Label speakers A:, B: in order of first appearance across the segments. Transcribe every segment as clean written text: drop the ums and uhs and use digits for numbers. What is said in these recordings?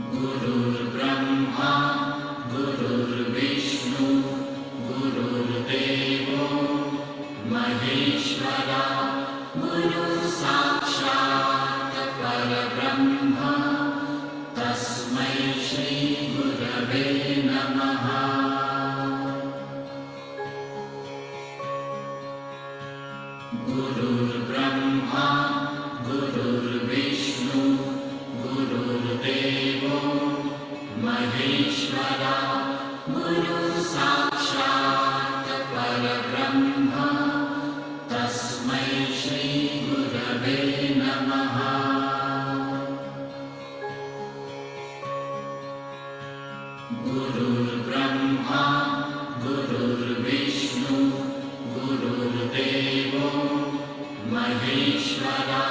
A: गुरुर्ब्रह्मा गुरुर्विष्णु गुरुर्देवो महेश्वरा गुरुसाक्षात् परब्रह्म तस्मै श्री गुरवे नमः। गुरुर्ब्रह्मा गुरुर्विष्णु गुरुर्देवो महेश्वरा गुरुसाक्षात् परब्रह्म तस्मै श्री गुरवे नमः। गुरुर्ब्रह्मा गुरुर्विष्णु गुरुर्देवो महेश्वरा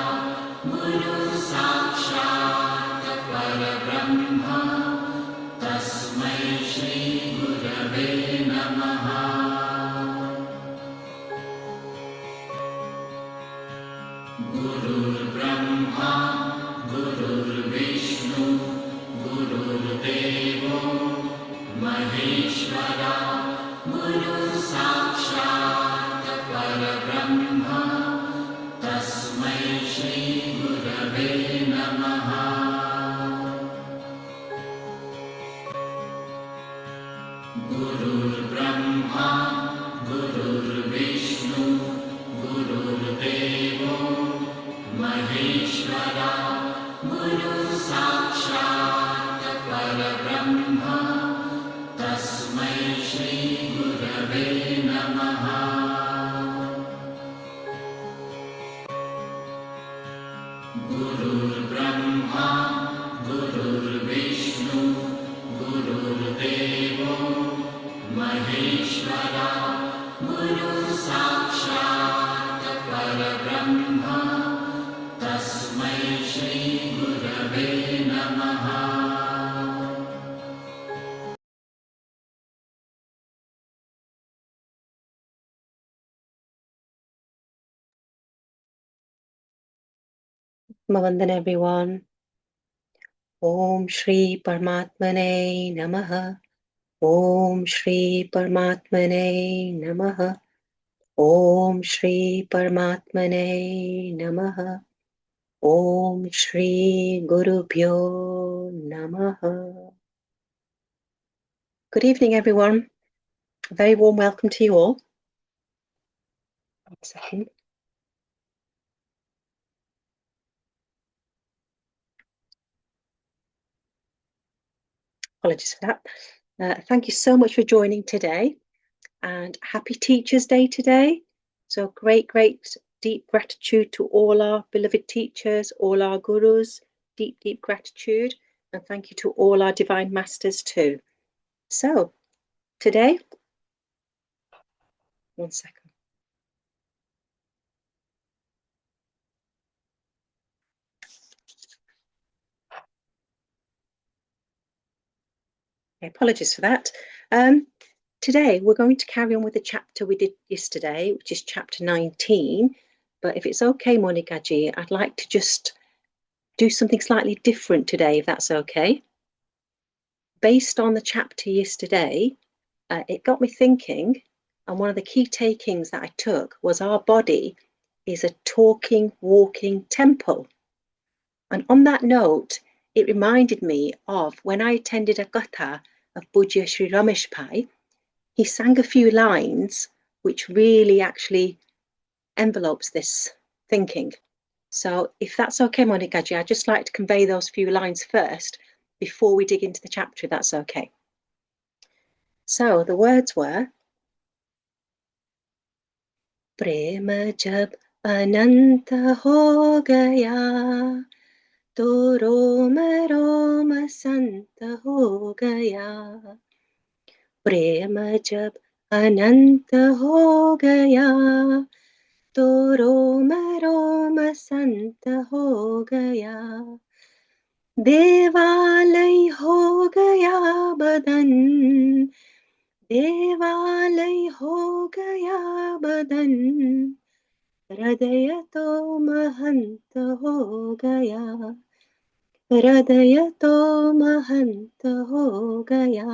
A: गुरुसाक्षात् परब्रह्म तस्मै श्री गुरवे नमः। गुरुर्ब्रह्मा गुरुर्विष्णु गुरुर्देवो महेश्वरा गुरुसाक्षात् परब्रह्म तस्मै श्री गुरवे नमः। गुरुर्ब्रह्मा गुरुर्विष्णु गुरुर्देवो महेश्वरा गुरुसाक्षात् परब्रह्म तस्मै श्री गुरवे नमः। गुरुर्ब्रह्मा गुरुर्विष्णु गुरुर्देवो महेश्वरा गुरुसाक्षात् परब्रह्म तस्मै श्री गुरवे नमः।
B: Mavandan everyone. Om Shri Paramatmane Namaha. Om Shri Paramatmane Namaha. Om Shri Paramatmane Namaha. Om Shri Gurubhyo Namaha. Good evening, everyone. A very warm welcome to you all. 1 second. Apologies for that. Thank you so much for joining today, and happy Teachers' Day today. So great deep gratitude to all our beloved teachers, all our gurus, deep gratitude, and thank you to all our divine masters too. So today, 1 second. Apologies for that. Today we're going to carry on with the chapter we did yesterday, which is chapter 19. But if it's okay, Monikaji, I'd like to just do something slightly different today, if that's okay. Based on the chapter yesterday, it got me thinking, and one of the key takings that I took was our body is a talking, walking temple. And on that note, it reminded me of when I attended a gatha of Pujya Sri Ramesh Pai. He sang a few lines which really actually envelopes this thinking. So if that's okay, Monikaji, I'd just like to convey those few lines first before we dig into the chapter, if that's okay. So the words were, Prema jab ananta ho gaya, to roma roma santa ho gaya. Prema jab ananta ho gaya, to roma roma santa ho gaya. देवालय हो गया बदन, देवालय हो गया बदन, हृदय तो महंत हो गया. हृदय तो महंत हो गया,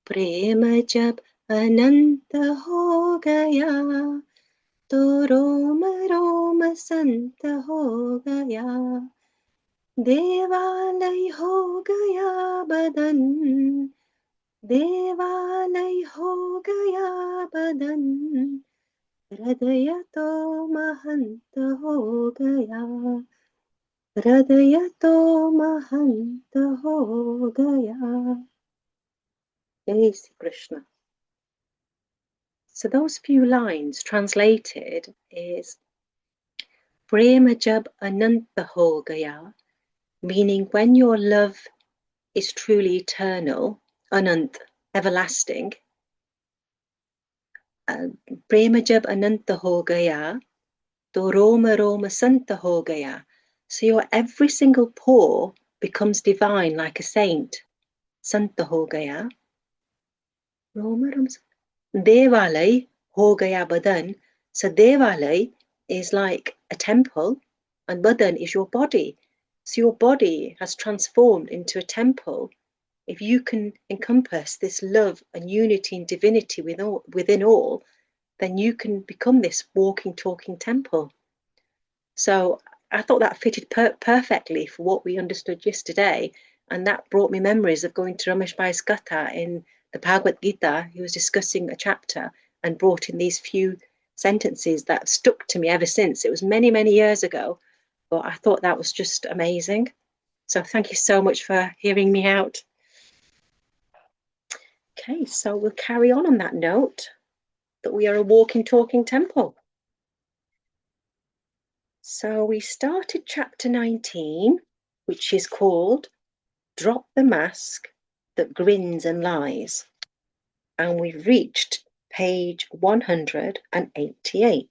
B: प्रेम जब अनंत हो गया, तो रोम रोम संत हो गया, देवालय हो गया बदन, देवालय हो गया बदन, हृदय तो महंत हो गया, हृदय तो महंत हो गया. Jai Sri Krishna. So those few lines translated is Prema jab ananta ho gaya, meaning when your love is truly eternal, anant, everlasting. Prema jab ananta ho gaya, to Roma Roma Santa ho gaya. So your every single pore becomes divine like a saint. Santa ho gaya. Roma Roma. Devalay ho gaya badan. So Devalay is like a temple and badan is your body. So your body has transformed into a temple. If you can encompass this love and unity and divinity within all, then you can become this walking, talking temple. So I thought that fitted perfectly for what we understood yesterday. And that brought me memories of going to Ramesh Bhai's Gatha in the Bhagavad Gita. He was discussing a chapter and brought in these few sentences that stuck to me ever since. It was many, many years ago, but I thought that was just amazing. So thank you so much for hearing me out. Okay, so we'll carry on that note, that we are a walking, talking temple. So we started chapter 19, which is called Drop the Mask That Grins and Lies. And we've reached page 188.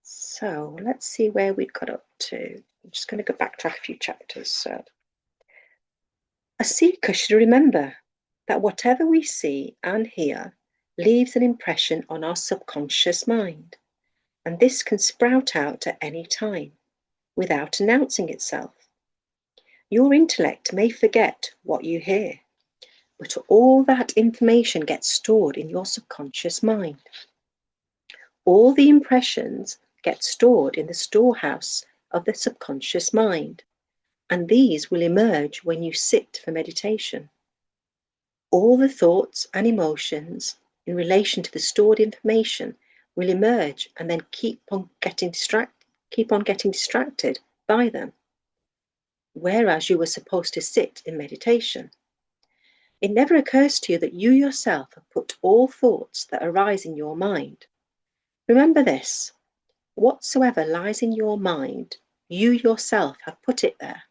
B: So let's see where we got up to. I'm just going to go backtrack a few chapters. So, a seeker should remember that whatever we see and hear leaves an impression on our subconscious mind, and this can sprout out at any time without announcing itself. Your intellect may forget what you hear, but all that information gets stored in your subconscious mind. All the impressions get stored in the storehouse of the subconscious mind, and these will emerge when you sit for meditation. All the thoughts and emotions in relation to the stored information will emerge and then keep on getting distracted by them, whereas you were supposed to sit in meditation. It never occurs to you that you yourself have put all thoughts that arise in your mind. Remember this: whatsoever lies in your mind, you yourself have put it there.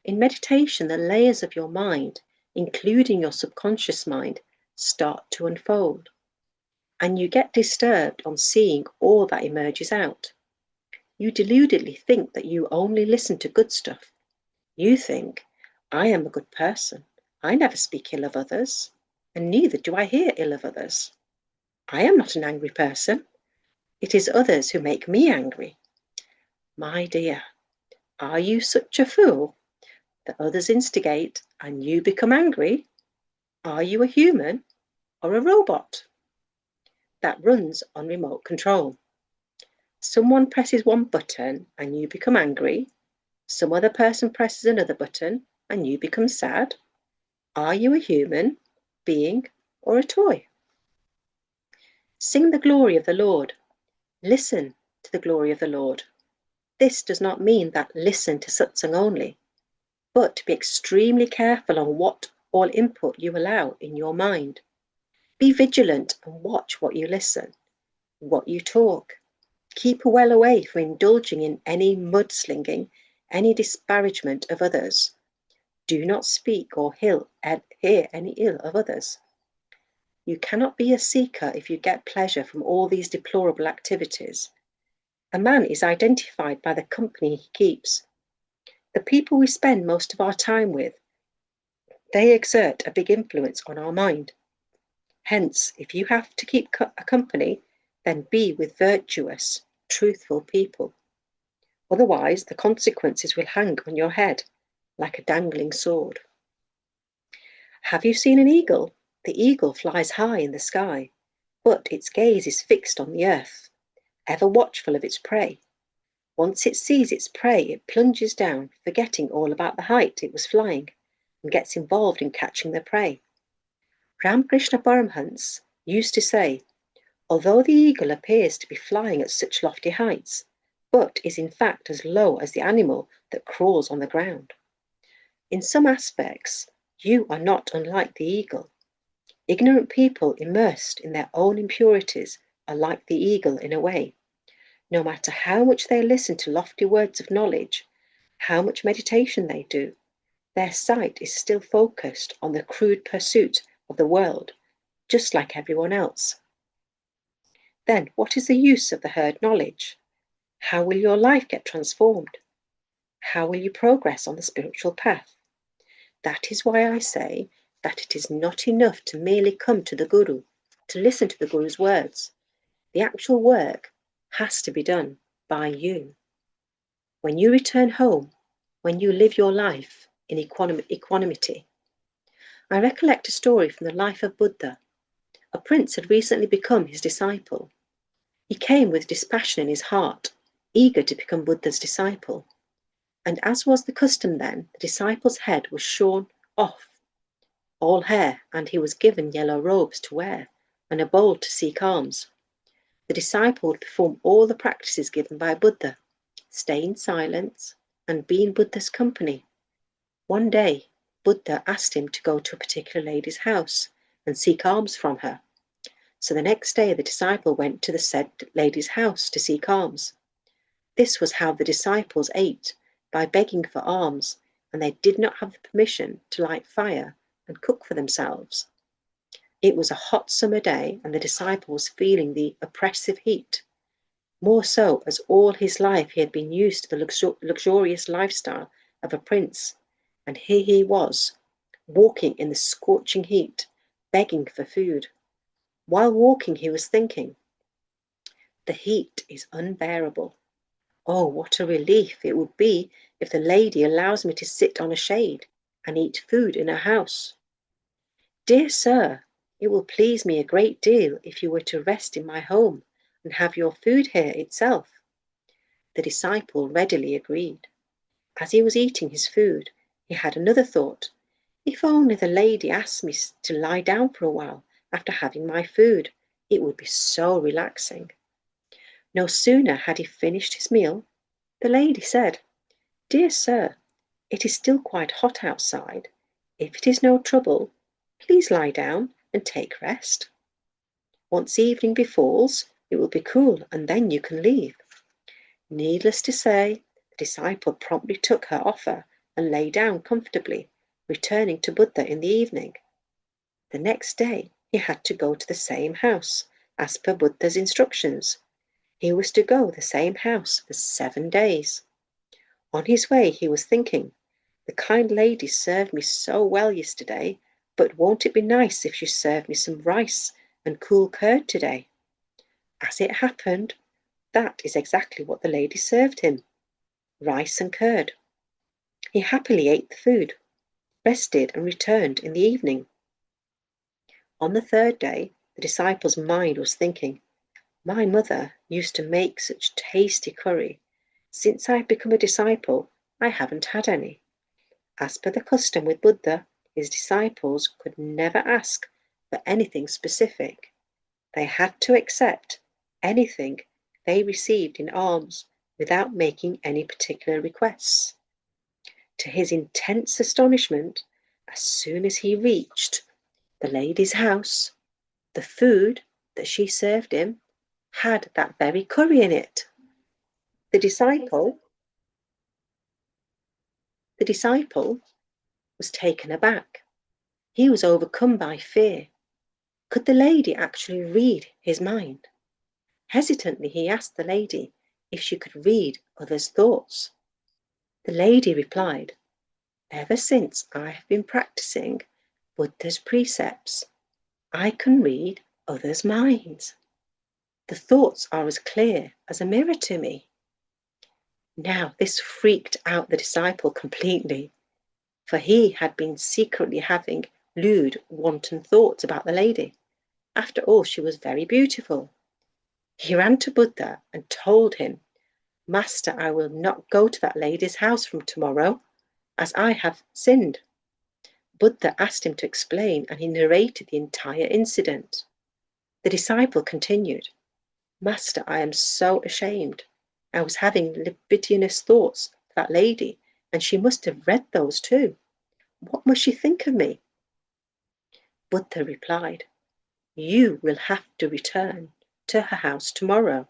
B: In meditation, the layers of your mind, including your subconscious mind, start to unfold, and you get disturbed on seeing all that emerges out. You deludedly think that you only listen to good stuff. You think, I am a good person. I never speak ill of others, and neither do I hear ill of others. I am not an angry person. It is others who make me angry. My dear, are you such a fool that others instigate and you become angry? Are you a human or a robot that runs on remote control? Someone presses one button and you become angry. Some other person presses another button and you become sad. Are you a human being or a toy? Sing the glory of the Lord. Listen to the glory of the Lord. This does not mean that listen to satsang only, but be extremely careful on what all input you allow in your mind. Be vigilant and watch what you listen, what you talk. Keep well away from indulging in any mudslinging, any disparagement of others. Do not speak or hear any ill of others. You cannot be a seeker if you get pleasure from all these deplorable activities. A man is identified by the company he keeps. The people we spend most of our time with, they exert a big influence on our mind. Hence, if you have to keep a company, then be with virtuous, truthful people. Otherwise, the consequences will hang on your head like a dangling sword. Have you seen an eagle? The eagle flies high in the sky, but its gaze is fixed on the earth, ever watchful of its prey. Once it sees its prey, it plunges down, forgetting all about the height it was flying, and gets involved in catching the prey. Ramakrishna Paramhans used to say, although the eagle appears to be flying at such lofty heights, but is in fact as low as the animal that crawls on the ground. In some aspects, you are not unlike the eagle. Ignorant people immersed in their own impurities are like the eagle in a way. No matter how much they listen to lofty words of knowledge, how much meditation they do, their sight is still focused on the crude pursuit of the world, just like everyone else. Then what is the use of the heard knowledge? How will your life get transformed? How will you progress on the spiritual path? That is why I say that it is not enough to merely come to the Guru, to listen to the Guru's words. The actual work has to be done by you. When you return home, when you live your life in equanimity. I recollect a story from the life of Buddha. A prince had recently become his disciple. He came with dispassion in his heart, eager to become Buddha's disciple. And as was the custom then, the disciple's head was shorn off, all hair, and he was given yellow robes to wear and a bowl to seek alms. The disciple would perform all the practices given by Buddha, stay in silence, and be in Buddha's company. One day, Buddha asked him to go to a particular lady's house and seek alms from her. So the next day, the disciple went to the said lady's house to seek alms. This was how the disciples ate, by begging for alms, and they did not have the permission to light fire and cook for themselves. It was a hot summer day, and the disciple was feeling the oppressive heat. More so, as all his life he had been used to the luxurious lifestyle of a prince, and here he was, walking in the scorching heat, begging for food. While walking, he was thinking, the heat is unbearable. Oh, what a relief it would be if the lady allows me to sit on a shade and eat food in her house. Dear sir, it will please me a great deal if you were to rest in my home and have your food here itself. The disciple readily agreed. As he was eating his food, he had another thought. If only the lady asked me to lie down for a while after having my food, it would be so relaxing. No sooner had he finished his meal, the lady said, Dear sir, it is still quite hot outside. If it is no trouble, please lie down and take rest. Once evening befalls, it will be cool, and then you can leave. Needless to say, the disciple promptly took her offer and lay down comfortably, returning to Buddha in the evening. The next day, he had to go to the same house, as per Buddha's instructions. He was to go the same house for 7 days. On his way, he was thinking, the kind lady served me so well yesterday, but won't it be nice if she served me some rice and cool curd today? As it happened, that is exactly what the lady served him, rice and curd. He happily ate the food, rested, and returned in the evening. On the third day, the disciple's mind was thinking, my mother used to make such tasty curry. Since I have become a disciple, I haven't had any. As per the custom with Buddha, his disciples could never ask for anything specific. They had to accept anything they received in alms without making any particular requests. To his intense astonishment, as soon as he reached the lady's house, the food that she served him had that very curry in it. The disciple was taken aback. He was overcome by fear. Could the lady actually read his mind? Hesitantly, he asked the lady if she could read others' thoughts. The lady replied, Ever since I have been practicing Buddha's precepts, I can read others' minds. The thoughts are as clear as a mirror to me. Now this freaked out the disciple completely, for he had been secretly having lewd, wanton thoughts about the lady. After all, she was very beautiful. He ran to Buddha and told him, "Master, I will not go to that lady's house from tomorrow, as I have sinned." Buddha asked him to explain, and he narrated the entire incident. The disciple continued, "Master, I am so ashamed. I was having libidinous thoughts of that lady, and she must have read those too. What must she think of me?" Buddha replied, "You will have to return to her house tomorrow,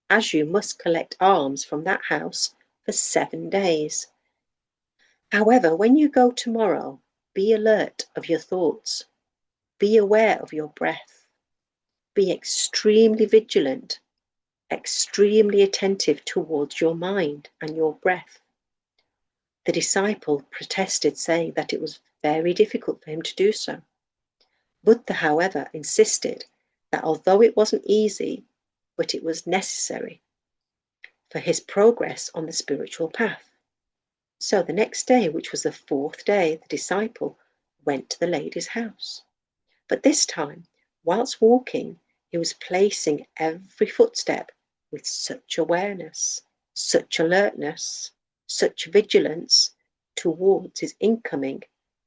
B: as you must collect alms from that house for 7 days. However, when you go tomorrow, be alert of your thoughts, be aware of your breath, be extremely vigilant, extremely attentive towards your mind and your breath." The disciple protested, saying that it was very difficult for him to do so. Buddha, however, insisted that although it wasn't easy, but it was necessary for his progress on the spiritual path. So the next day, which was the 4th day, the disciple went to the lady's house. But this time, whilst walking, he was placing every footstep with such awareness, such alertness, such vigilance towards his incoming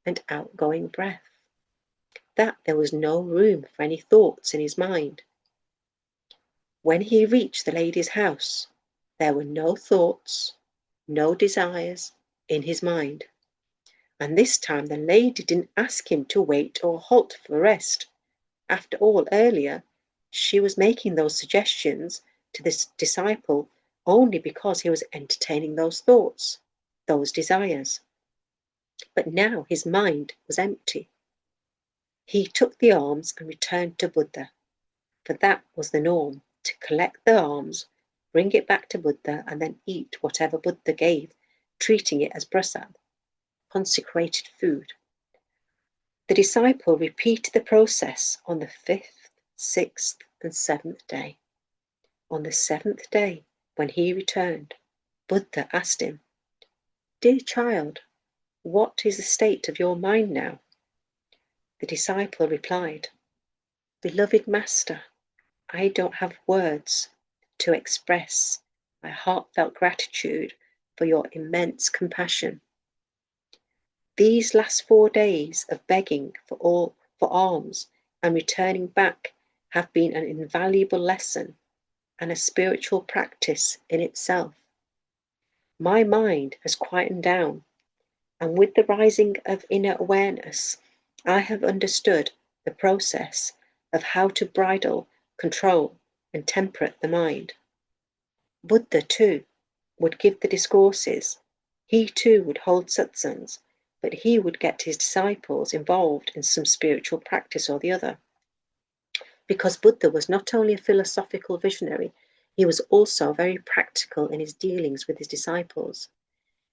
B: and outgoing breath, that there was no room for any thoughts in his mind. When he reached the lady's house, there were no thoughts, no desires in his mind. And this time the lady didn't ask him to wait or halt for rest. After all, earlier, she was making those suggestions to this disciple only because he was entertaining those thoughts, those desires. But now his mind was empty. He took the alms and returned to Buddha, for that was the norm, to collect the alms, bring it back to Buddha, and then eat whatever Buddha gave, treating it as prasad, consecrated food. The disciple repeated the process on the 5th, 6th, and 7th day. On the 7th day, when he returned, Buddha asked him, "Dear child, what is the state of your mind now?" The disciple replied, "Beloved Master, I don't have words to express my heartfelt gratitude for your immense compassion. These last 4 days of begging for alms and returning back have been an invaluable lesson and a spiritual practice in itself. My mind has quietened down, and with the rising of inner awareness, I have understood the process of how to bridle, control, and temperate the mind." Buddha, too, would give the discourses. He, too, would hold satsangs, but he would get his disciples involved in some spiritual practice or the other. Because Buddha was not only a philosophical visionary, he was also very practical in his dealings with his disciples.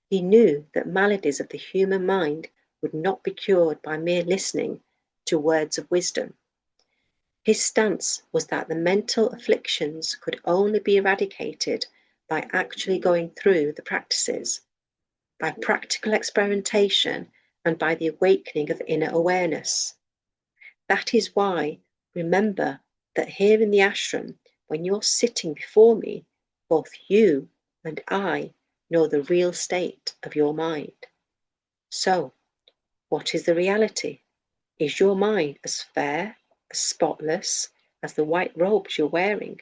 B: He knew that maladies of the human mind would not be cured by mere listening to words of wisdom. His stance was that the mental afflictions could only be eradicated by actually going through the practices, by practical experimentation, and by the awakening of inner awareness. That is why, remember that here in the ashram, when you're sitting before me, both you and I know the real state of your mind. So, what is the reality? Is your mind as fair, as spotless as the white robes you're wearing?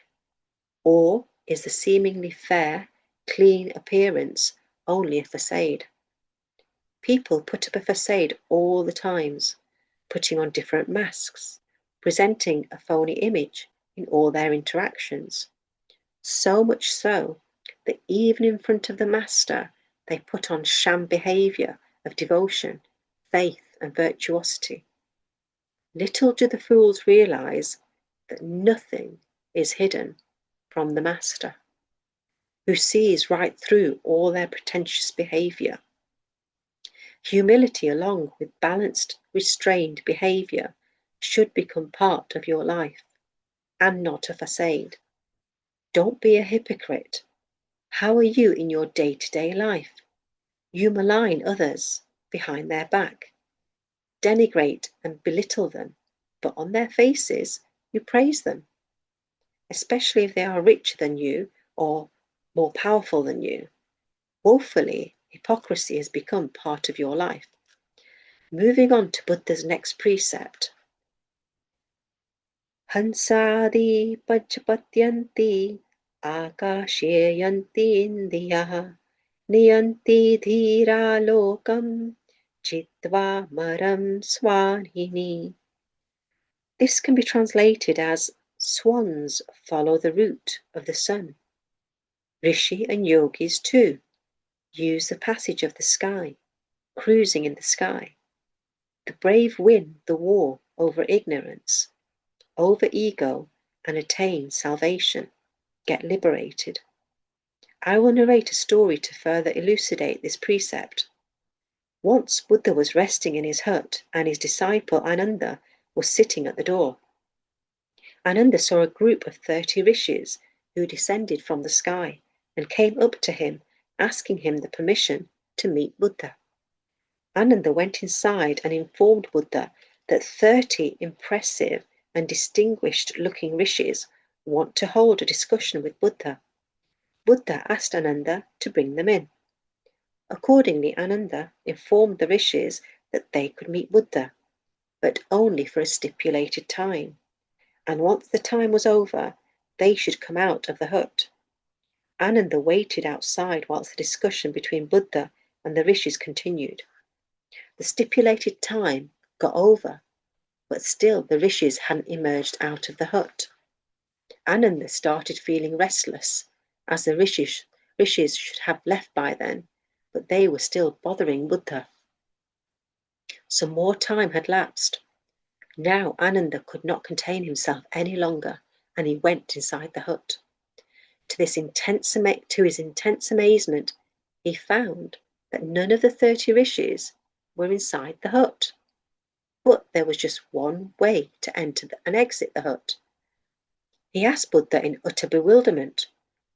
B: Or is the seemingly fair, clean appearance only a facade? People put up a facade all the times, putting on different masks, presenting a phony image in all their interactions. So much so that even in front of the master, they put on sham behavior of devotion, faith, and virtuosity. Little do the fools realize that nothing is hidden from the master, who sees right through all their pretentious behavior. Humility, along with balanced, restrained behavior, should become part of your life and not a facade. Don't be a hypocrite. How are you in your day-to-day life? You malign others behind their back, denigrate and belittle them, but on their faces you praise them, especially if they are richer than you or more powerful than you. Woefully, hypocrisy has become part of your life. Moving on to Buddha's next precept. Hansadi pachapatyanti akasheyanti indiyah niyanti dhira lokam chitva maram swanhini. This can be translated as swans follow the route of the sun. Rishi and yogis too use the passage of the sky, cruising in the sky. The brave win the war over ignorance, over ego, and attain salvation, get liberated. I will narrate a story to further elucidate this precept. Once Buddha was resting in his hut and his disciple Ananda was sitting at the door. Ananda saw a group of 30 rishis who descended from the sky and came up to him, asking him the permission to meet Buddha. Ananda went inside and informed Buddha that 30 impressive and distinguished-looking rishis want to hold a discussion with Buddha. Buddha asked Ananda to bring them in. Accordingly, Ananda informed the rishis that they could meet Buddha, but only for a stipulated time. And once the time was over, they should come out of the hut. Ananda waited outside whilst the discussion between Buddha and the rishis continued. The stipulated time got over, but still the rishis hadn't emerged out of the hut. Ananda started feeling restless, as the rishis should have left by then, but they were still bothering Buddha. Some more time had lapsed. Now Ananda could not contain himself any longer, and he went inside the hut. To his intense amazement, he found that none of the 30 rishis were inside the hut. But there was just one way to enter and exit the hut. He asked Buddha in utter bewilderment,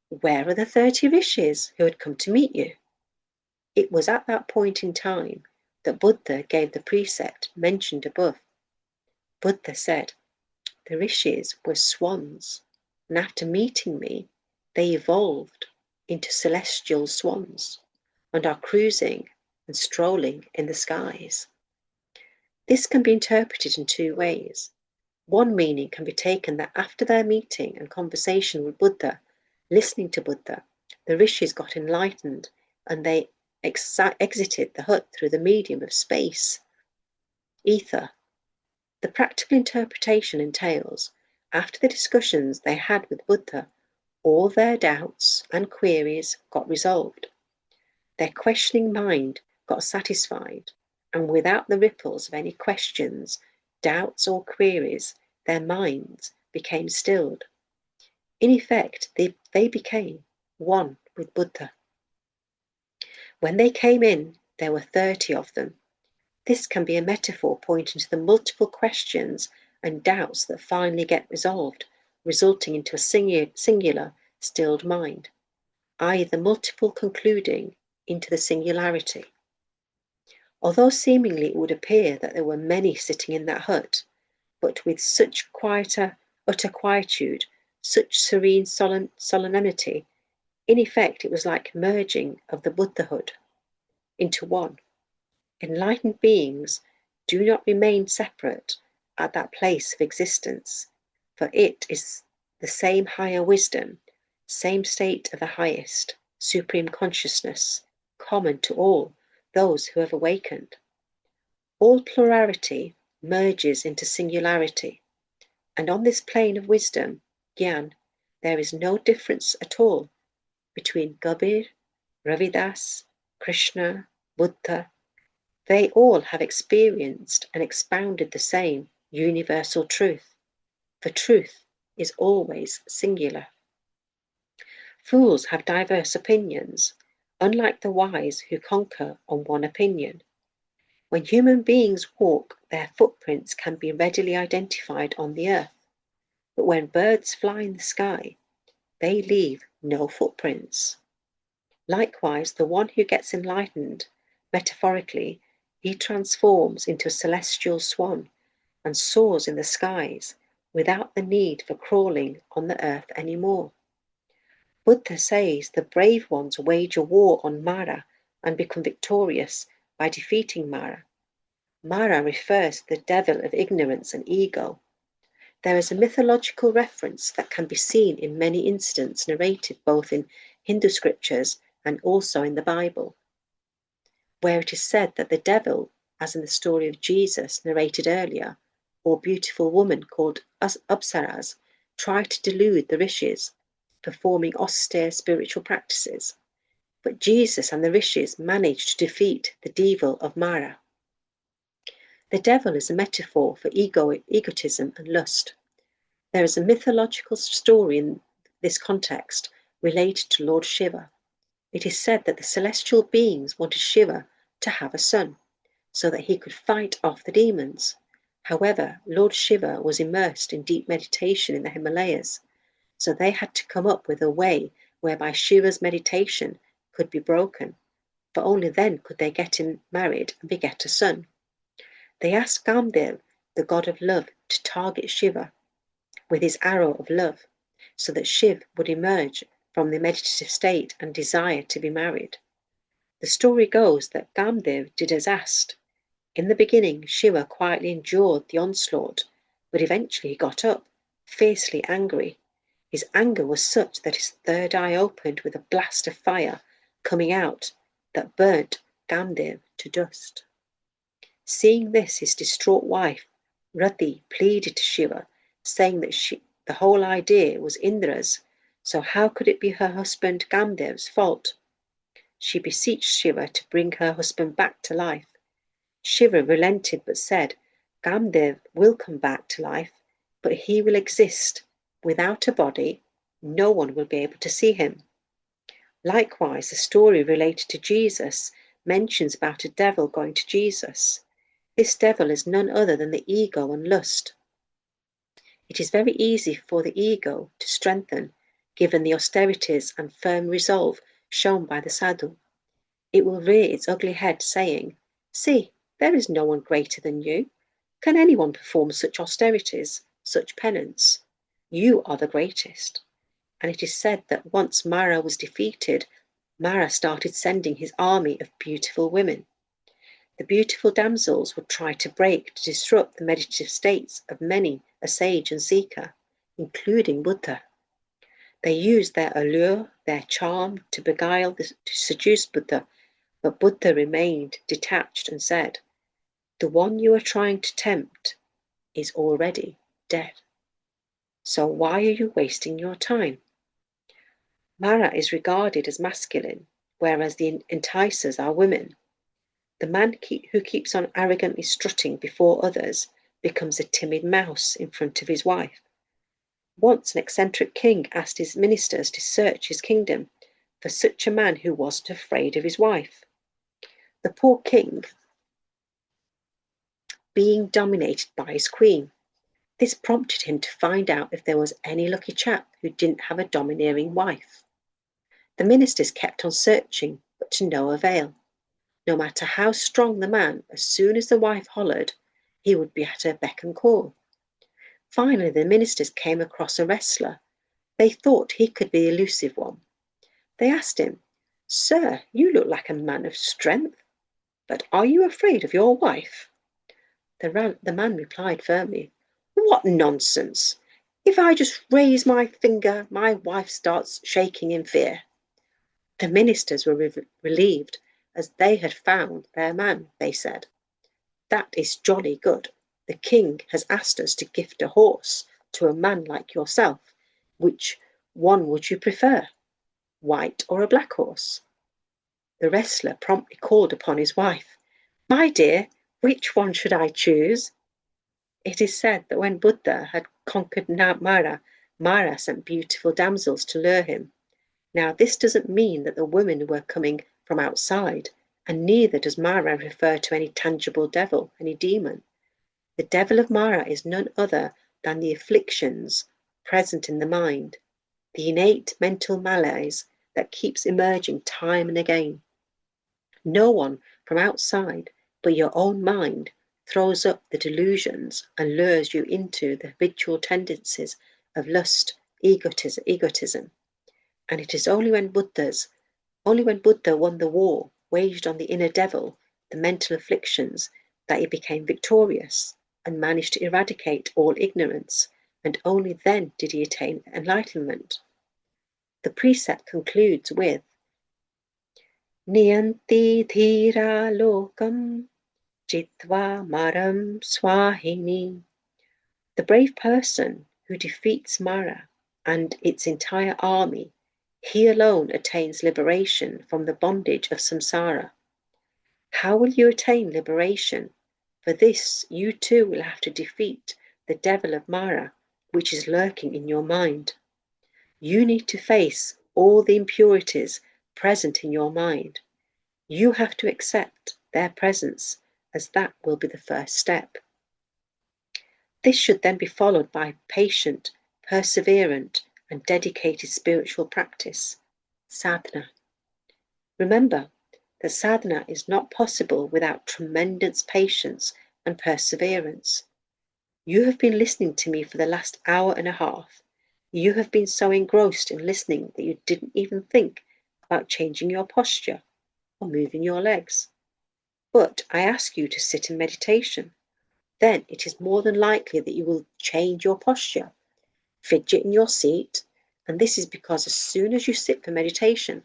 B: "Where are the 30 rishis who had come to meet you?" It was at that point in time that Buddha gave the precept mentioned above. Buddha said, "The rishis were swans, and after meeting me, they evolved into celestial swans and are cruising and strolling in the skies." This can be interpreted in two ways. One meaning can be taken that after their meeting and conversation with Buddha, listening to Buddha, the rishis got enlightened and they exited the hut through the medium of space, ether. The practical interpretation entails, after the discussions they had with Buddha, all their doubts and queries got resolved. Their questioning mind got satisfied, and without the ripples of any questions, doubts, or queries, their minds became stilled. In effect, they became one with Buddha. When they came in, there were 30 of them. This can be a metaphor pointing to the multiple questions and doubts that finally get resolved, resulting into a singular, stilled mind, i.e. the multiple concluding into the singularity. Although seemingly it would appear that there were many sitting in that hut, but with such utter quietude, such serene solemnity, in effect it was like merging of the Buddhahood into one. Enlightened beings do not remain separate at that place of existence, for it is the same higher wisdom, same state of the highest, supreme consciousness, common to all those who have awakened. All plurality merges into singularity, and on this plane of wisdom, Gyan, there is no difference at all between Kabir, Ravidas, Krishna, Buddha. They all have experienced and expounded the same universal truth, for truth is always singular. Fools have diverse opinions, unlike the wise who conquer on one opinion. When human beings walk, their footprints can be readily identified on the earth, but when birds fly in the sky, they leave no footprints. Likewise, the one who gets enlightened, metaphorically, he transforms into a celestial swan and soars in the skies without the need for crawling on the earth anymore. Buddha says the brave ones wage a war on Mara and become victorious by defeating Mara. Mara refers to the devil of ignorance and ego. There is a mythological reference that can be seen in many incidents narrated both in Hindu scriptures and also in the Bible, where it is said that the devil, as in the story of Jesus narrated earlier, or beautiful woman called Apsaras, tried to delude the rishis, performing austere spiritual practices. But Jesus and the rishis managed to defeat the devil of Mara. The devil is a metaphor for egotism and lust. There is a mythological story in this context related to Lord Shiva. It is said that the celestial beings wanted Shiva to have a son, so that he could fight off the demons. However, Lord Shiva was immersed in deep meditation in the Himalayas, so they had to come up with a way whereby Shiva's meditation could be broken, for only then could they get him married and beget a son. They asked Gamdev, the god of love, to target Shiva with his arrow of love, so that Shiv would emerge from the meditative state and desire to be married. The story goes that Gamdev did as asked. In the beginning, Shiva quietly endured the onslaught, but eventually he got up, fiercely angry. His anger was such that his third eye opened with a blast of fire coming out that burnt Gamdev to dust. Seeing this, his distraught wife, Rati, pleaded to Shiva, saying that the whole idea was Indra's, so how could it be her husband Gamdev's fault? She beseeched Shiva to bring her husband back to life. Shiva relented but said, Gamdev will come back to life, but he will exist without a body. No one will be able to see him. Likewise, the story related to Jesus mentions about a devil going to Jesus. This devil is none other than the ego and lust. It is very easy for the ego to strengthen, given the austerities and firm resolve shown by the sadhu. It will rear its ugly head, saying, See, there is no one greater than you. Can anyone perform such austerities, such penance? You are the greatest. And it is said that once Mara was defeated, Mara started sending his army of beautiful women. The beautiful damsels would try to disrupt the meditative states of many a sage and seeker, including Buddha. They used their allure, their charm to to seduce Buddha, but Buddha remained detached and said, The one you are trying to tempt is already dead. So why are you wasting your time? Mara is regarded as masculine, whereas the enticers are women. The man who keeps on arrogantly strutting before others becomes a timid mouse in front of his wife. Once an eccentric king asked his ministers to search his kingdom for such a man who wasn't afraid of his wife. The poor king being dominated by his queen. This prompted him to find out if there was any lucky chap who didn't have a domineering wife. The ministers kept on searching, but to no avail. No matter how strong the man, as soon as the wife hollered, he would be at her beck and call. Finally, the ministers came across a wrestler. They thought he could be the elusive one. They asked him, Sir, you look like a man of strength, but are you afraid of your wife? The man replied firmly, What nonsense! If I just raise my finger, my wife starts shaking in fear. The ministers were relieved, as they had found their man, they said. That is jolly good. The king has asked us to gift a horse to a man like yourself. Which one would you prefer, white or a black horse? The wrestler promptly called upon his wife. My dear, which one should I choose? It is said that when Buddha had conquered Mara, Mara sent beautiful damsels to lure him. Now, this doesn't mean that the women were coming from outside, and neither does Mara refer to any tangible devil, any demon. The devil of Mara is none other than the afflictions present in the mind, the innate mental malaise that keeps emerging time and again. No one from outside but your own mind throws up the delusions and lures you into the habitual tendencies of lust, egotism. And it is only when Buddha won the war waged on the inner devil, the mental afflictions, that he became victorious and managed to eradicate all ignorance, and only then did he attain enlightenment. The precept concludes with Niyanti dhira lokam jitva maram swahini. The brave person who defeats Mara and its entire army, he alone attains liberation from the bondage of samsara. How will you attain liberation? For this, you too will have to defeat the devil of Mara, which is lurking in your mind. You need to face all the impurities present in your mind. You have to accept their presence, as that will be the first step. This should then be followed by patient, perseverant, and dedicated spiritual practice, sadhana. Remember that sadhana is not possible without tremendous patience and perseverance. You have been listening to me for the last hour and a half. You have been so engrossed in listening that you didn't even think about changing your posture or moving your legs. But I ask you to sit in meditation. Then it is more than likely that you will change your posture, fidget in your seat, and this is because as soon as you sit for meditation,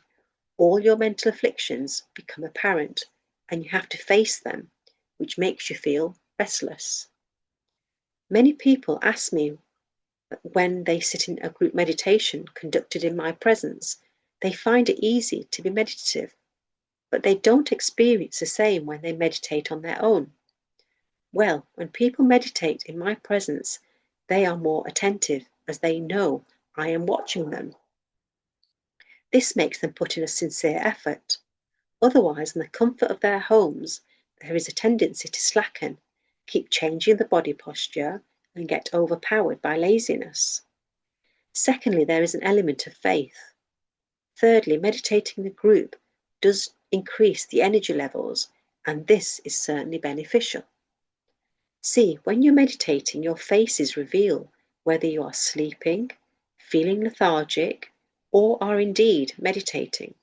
B: all your mental afflictions become apparent and you have to face them, which makes you feel restless. Many people ask me when they sit in a group meditation conducted in my presence, they find it easy to be meditative, but they don't experience the same when they meditate on their own. Well, when people meditate in my presence, they are more attentive as they know I am watching them. This makes them put in a sincere effort. Otherwise, in the comfort of their homes, there is a tendency to slacken, keep changing the body posture, and get overpowered by laziness. Secondly, there is an element of faith. Thirdly, meditating in a group does increase the energy levels, and this is certainly beneficial. See, when you're meditating, your faces reveal whether you are sleeping, feeling lethargic, or are indeed meditating.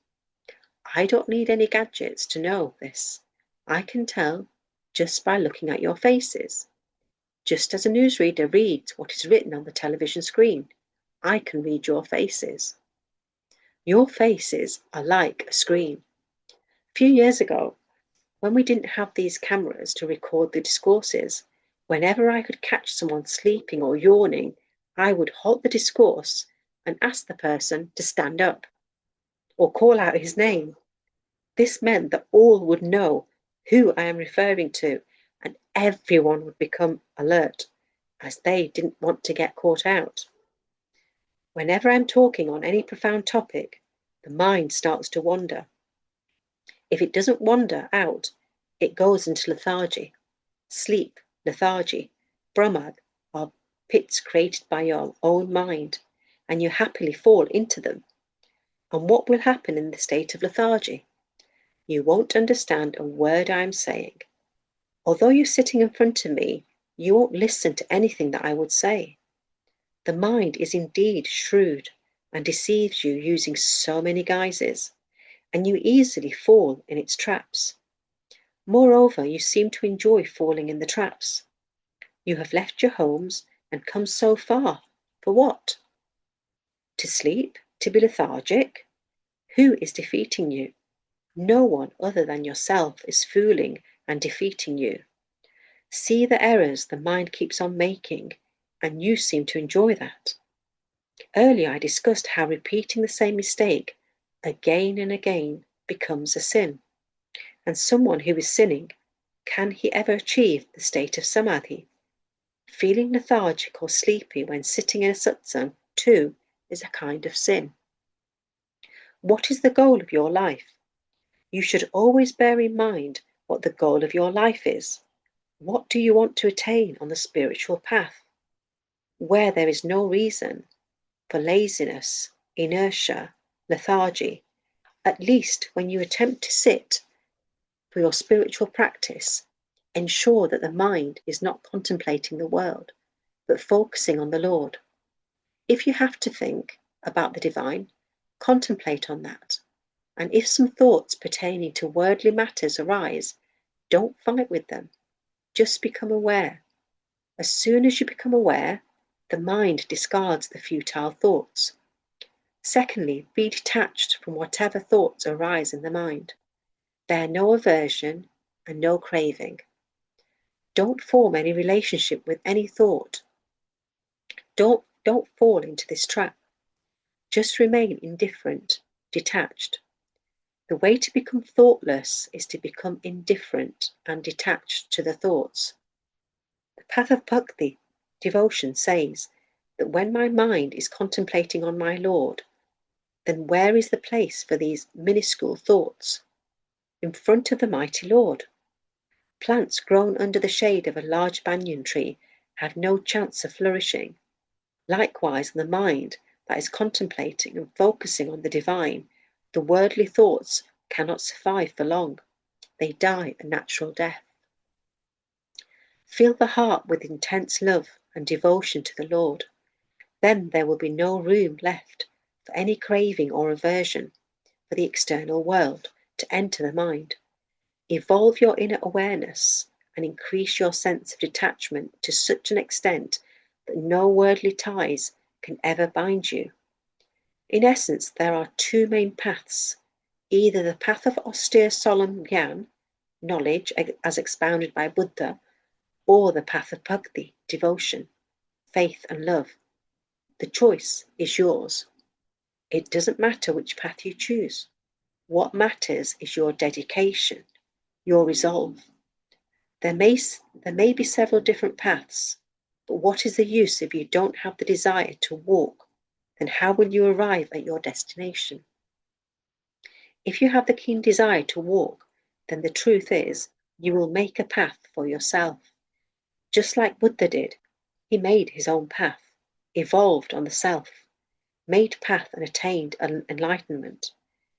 B: I don't need any gadgets to know this. I can tell just by looking at your faces. Just as a newsreader reads what is written on the television screen, I can read your faces. Your faces are like a screen. A few years ago, when we didn't have these cameras to record the discourses, whenever I could catch someone sleeping or yawning, I would halt the discourse and ask the person to stand up or call out his name. This meant that all would know who I am referring to, and everyone would become alert, as they didn't want to get caught out. Whenever I'm talking on any profound topic, the mind starts to wander. If it doesn't wander out, it goes into lethargy. Sleep, lethargy, brahmad are pits created by your own mind, and you happily fall into them. And what will happen in the state of lethargy? You won't understand a word I am saying. Although you're sitting in front of me, you won't listen to anything that I would say. The mind is indeed shrewd and deceives you using so many guises, and you easily fall in its traps. Moreover, you seem to enjoy falling in the traps. You have left your homes and come so far. For what? To sleep? To be lethargic? Who is defeating you? No one other than yourself is fooling and defeating you. See the errors the mind keeps on making, and you seem to enjoy that. Earlier I discussed how repeating the same mistake again and again becomes a sin. And someone who is sinning, can he ever achieve the state of samadhi? Feeling lethargic or sleepy when sitting in a satsang, too, is a kind of sin. What is the goal of your life? You should always bear in mind what the goal of your life is. What do you want to attain on the spiritual path? Where there is no reason for laziness, inertia, lethargy, At least when you attempt to sit for your spiritual practice, ensure that the mind is not contemplating the world, but focusing on the Lord. If you have to think about the divine, contemplate on that. And if some thoughts pertaining to worldly matters arise, don't fight with them. Just become aware. As soon as you become aware, the mind discards the futile thoughts. Secondly, be detached from whatever thoughts arise in the mind. Bear no aversion and no craving. Don't form any relationship with any thought. Don't fall into this trap. Just remain indifferent, detached. The way to become thoughtless is to become indifferent and detached to the thoughts. The path of bhakti, devotion, says that when my mind is contemplating on my Lord, then where is the place for these minuscule thoughts? In front of the mighty Lord. Plants grown under the shade of a large banyan tree have no chance of flourishing. Likewise, in the mind that is contemplating and focusing on the divine, the worldly thoughts cannot survive for long. They die a natural death. Fill the heart with intense love and devotion to the Lord. Then there will be no room left for any craving or aversion for the external world to enter the mind. Evolve your inner awareness and increase your sense of detachment to such an extent that no worldly ties can ever bind you. In essence, there are two main paths, either the path of austere solemn Gyan, knowledge as expounded by Buddha, or the path of bhakti, devotion, faith and love. The choice is yours. It doesn't matter which path you choose. What matters is your dedication, your resolve. There may be several different paths, but what is the use if you don't have the desire to walk? Then how will you arrive at your destination? If you have the keen desire to walk, then the truth is you will make a path for yourself. Just like Buddha did, he made his own path, evolved on the self, made path and attained enlightenment,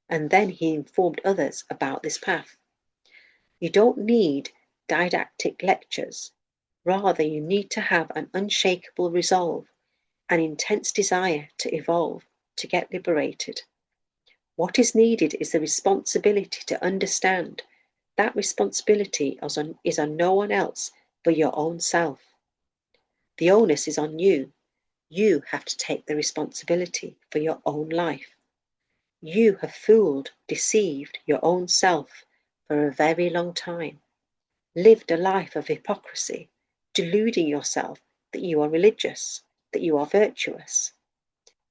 B: and then he informed others about this path. You don't need didactic lectures. Rather, you need to have an unshakable resolve, an intense desire to evolve, to get liberated. What is needed is the responsibility to understand. That responsibility is on no one else but your own self. The onus is on you. You have to take the responsibility for your own life. You have fooled, deceived your own self for a very long time, lived a life of hypocrisy, deluding yourself that you are religious, that you are virtuous.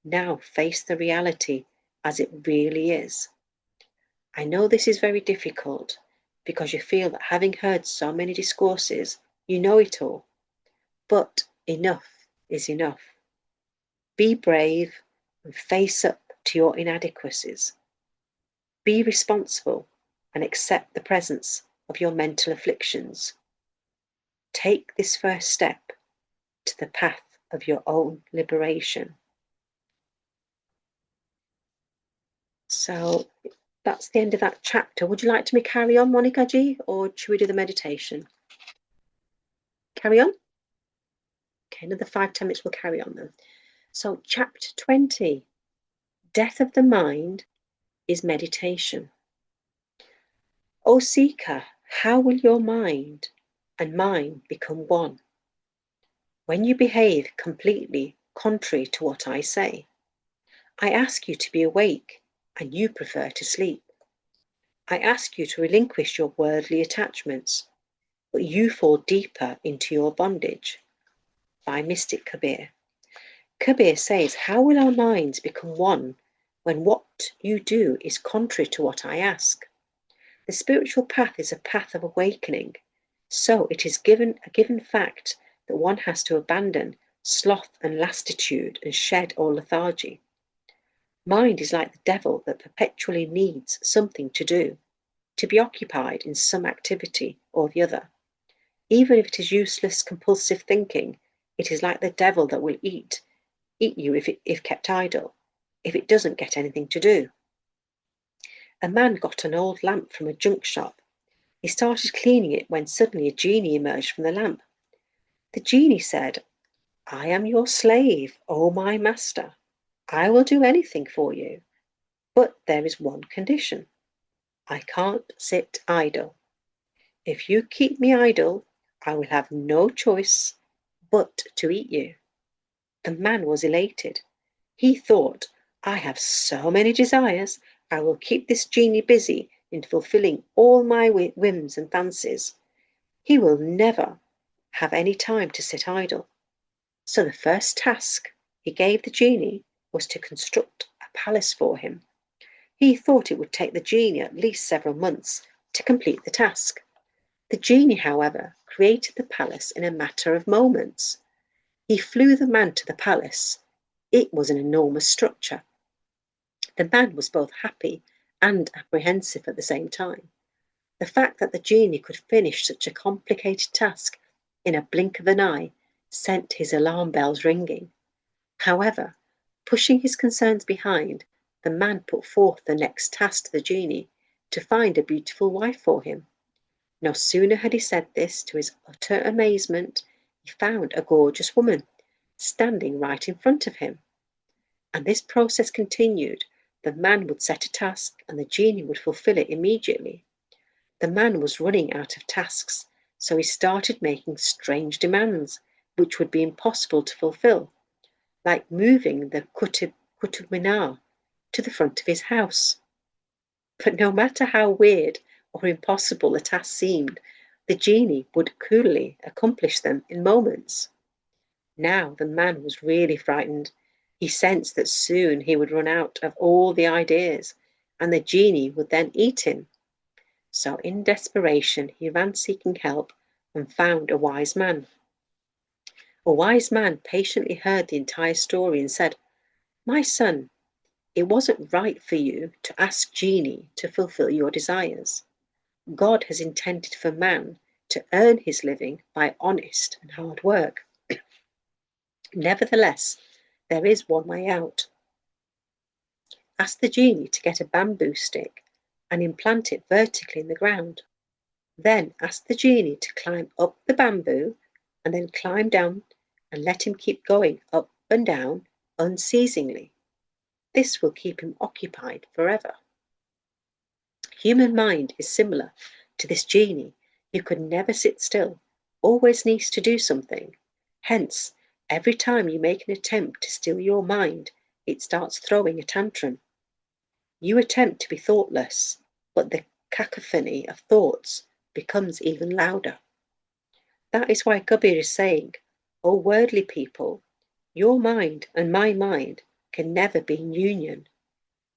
B: Now face the reality as it really is. I know this is very difficult because you feel that having heard so many discourses, you know it all. But enough is enough. Be brave and face up to your inadequacies. Be responsible and accept the presence of your mental afflictions. Take this first step to the path of your own liberation. So that's the end of that chapter. Would you like me to carry on, Monica G, or should we do the meditation? Carry on? Okay, another 5-10 minutes, we'll carry on then. So chapter 20, Death of the Mind is Meditation. O seeker, how will your mind and mine become one? When you behave completely contrary to what I say, I ask you to be awake and you prefer to sleep. I ask you to relinquish your worldly attachments, but you fall deeper into your bondage. By Mystic Kabir. Kabir says, how will our minds become one when what you do is contrary to what I ask? The spiritual path is a path of awakening, so it is a given fact that one has to abandon sloth and lassitude and shed all lethargy. Mind is like the devil that perpetually needs something to do, to be occupied in some activity or the other. Even if it is useless, compulsive thinking, it is like the devil that will eat you if kept idle, if it doesn't get anything to do. A man got an old lamp from a junk shop. He started cleaning it when suddenly a genie emerged from the lamp. The genie said, "I am your slave, O my master. I will do anything for you, but there is one condition. I can't sit idle. If you keep me idle, I will have no choice but to eat you." The man was elated. He thought, "I have so many desires, I will keep this genie busy in fulfilling all my whims and fancies. He will never have any time to sit idle." So the first task he gave the genie was to construct a palace for him. He thought it would take the genie at least several months to complete the task. The genie, however, created the palace in a matter of moments. He flew the man to the palace. It was an enormous structure. The man was both happy and apprehensive at the same time. The fact that the genie could finish such a complicated task in a blink of an eye sent his alarm bells ringing. However, pushing his concerns behind, the man put forth the next task to the genie, to find a beautiful wife for him. No sooner had he said this, to his utter amazement, he found a gorgeous woman standing right in front of him. And this process continued. The man would set a task and the genie would fulfill it immediately. The man was running out of tasks, so he started making strange demands which would be impossible to fulfill, like moving the Qutub Minar to the front of his house. But no matter how weird or impossible the task seemed, the genie would coolly accomplish them in moments. Now the man was really frightened. He sensed that soon he would run out of all the ideas, and the genie would then eat him. So in desperation he ran seeking help and found a wise man. A wise man patiently heard the entire story and said, "My son, it wasn't right for you to ask genie to fulfill your desires. God has intended for man to earn his living by honest and hard work. Nevertheless, there is one way out. Ask the genie to get a bamboo stick and implant it vertically in the ground. Then ask the genie to climb up the bamboo and then climb down and let him keep going up and down unceasingly. This will keep him occupied forever." Human mind is similar to this genie who could never sit still, always needs to do something. Hence, every time you make an attempt to still your mind, it starts throwing a tantrum. You attempt to be thoughtless, but the cacophony of thoughts becomes even louder. That is why Kabir is saying, "O worldly people, your mind and my mind can never be in union.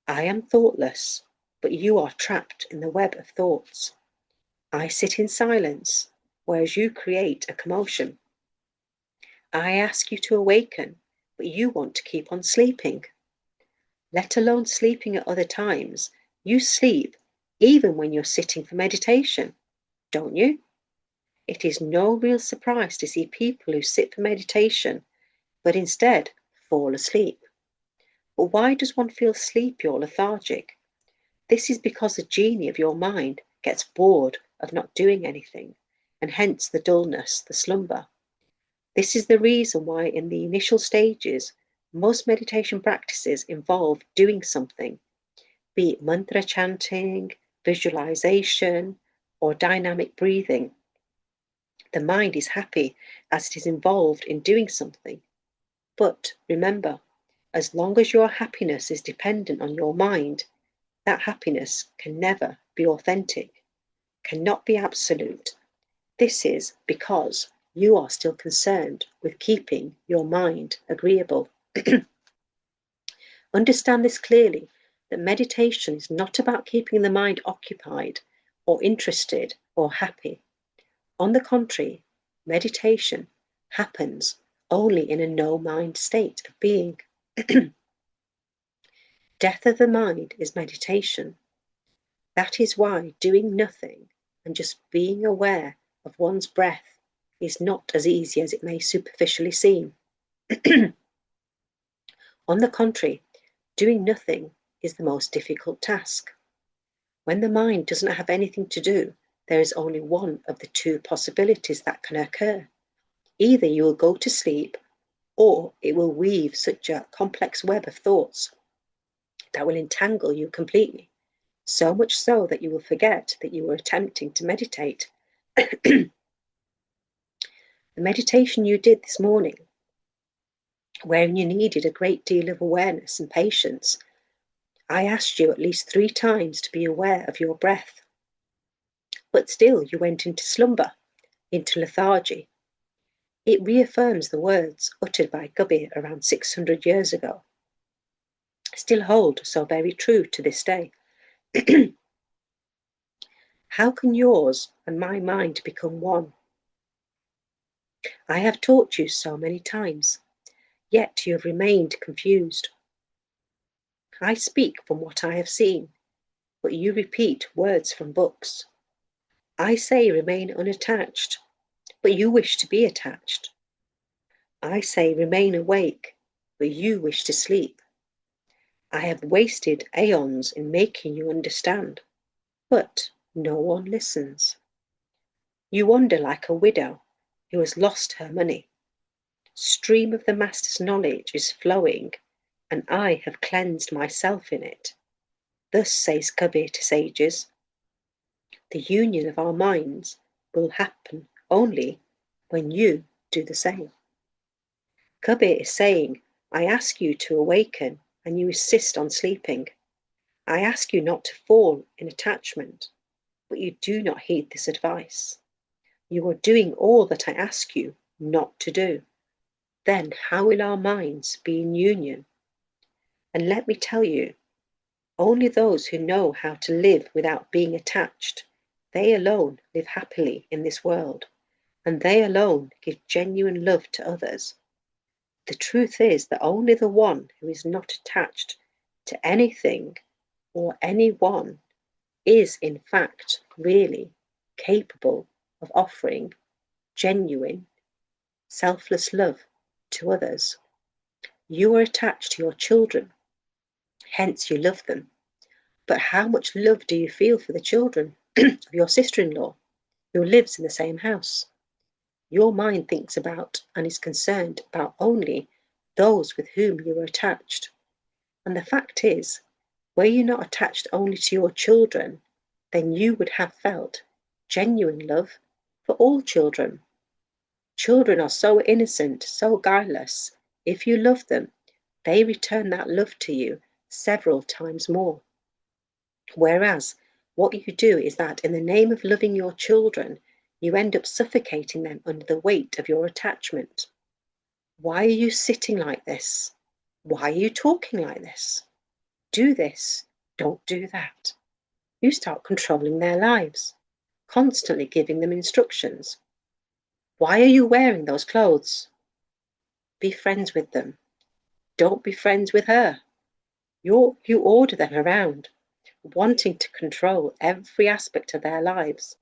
B: I am thoughtless, but you are trapped in the web of thoughts. I sit in silence, whereas you create a commotion. I ask you to awaken, but you want to keep on sleeping. Let alone sleeping at other times, you sleep even when you're sitting for meditation, don't you? It is no real surprise to see people who sit for meditation, but instead fall asleep. But why does one feel sleepy or lethargic? This is because the genie of your mind gets bored of not doing anything, and hence the dullness, the slumber. This is the reason why in the initial stages, most meditation practices involve doing something, be it mantra chanting, visualization, or dynamic breathing. The mind is happy as it is involved in doing something. But remember, as long as your happiness is dependent on your mind, that happiness can never be authentic, cannot be absolute. This is because you are still concerned with keeping your mind agreeable. Understand this clearly, that meditation is not about keeping the mind occupied or interested or happy. On the contrary, meditation happens only in a no-mind state of being. Death of the mind is meditation. That is why doing nothing and just being aware of one's breath is not as easy as it may superficially seem. On the contrary, doing nothing is the most difficult task. When the mind doesn't have anything to do, there is only one of the two possibilities that can occur. Either you will go to sleep, or it will weave such a complex web of thoughts that will entangle you completely, so much so that you will forget that you were attempting to meditate. The meditation you did this morning, wherein you needed a great deal of awareness and patience, I asked you at least 3 times to be aware of your breath. But still you went into slumber, into lethargy. It reaffirms the words uttered by Kabir around 600 years ago. Still hold so very true to this day. How can yours and my mind become one? I have taught you so many times, yet you have remained confused. I speak from what I have seen, but you repeat words from books. I say remain unattached, but you wish to be attached. I say remain awake, but you wish to sleep. I have wasted aeons in making you understand, but no one listens. You wander like a widow who has lost her money. Stream of the Master's knowledge is flowing, and I have cleansed myself in it. Thus says Kabir to sages, the union of our minds will happen only when you do the same. Kabir is saying, I ask you to awaken and you insist on sleeping. I ask you not to fall in attachment, but you do not heed this advice. You are doing all that I ask you not to do. Then how will our minds be in union? And let me tell you, only those who know how to live without being attached, they alone live happily in this world, and they alone give genuine love to others. The truth is that only the one who is not attached to anything or anyone is in fact really capable of offering genuine, selfless love to others. You are attached to your children, hence you love them. But how much love do you feel for the children of your sister-in-law who lives in the same house? Your mind thinks about and is concerned about only those with whom you are attached. And the fact is, were you not attached only to your children, then you would have felt genuine love for all children. Children are so innocent, so guileless. If you love them, they return that love to you several times more. Whereas what you do is that in the name of loving your children, you end up suffocating them under the weight of your attachment. Why are you sitting like this? Why are you talking like this? Do this, don't do that. You start controlling their lives, constantly giving them instructions. Why are you wearing those clothes? Be friends with them. Don't be friends with her. You order them around, wanting to control every aspect of their lives.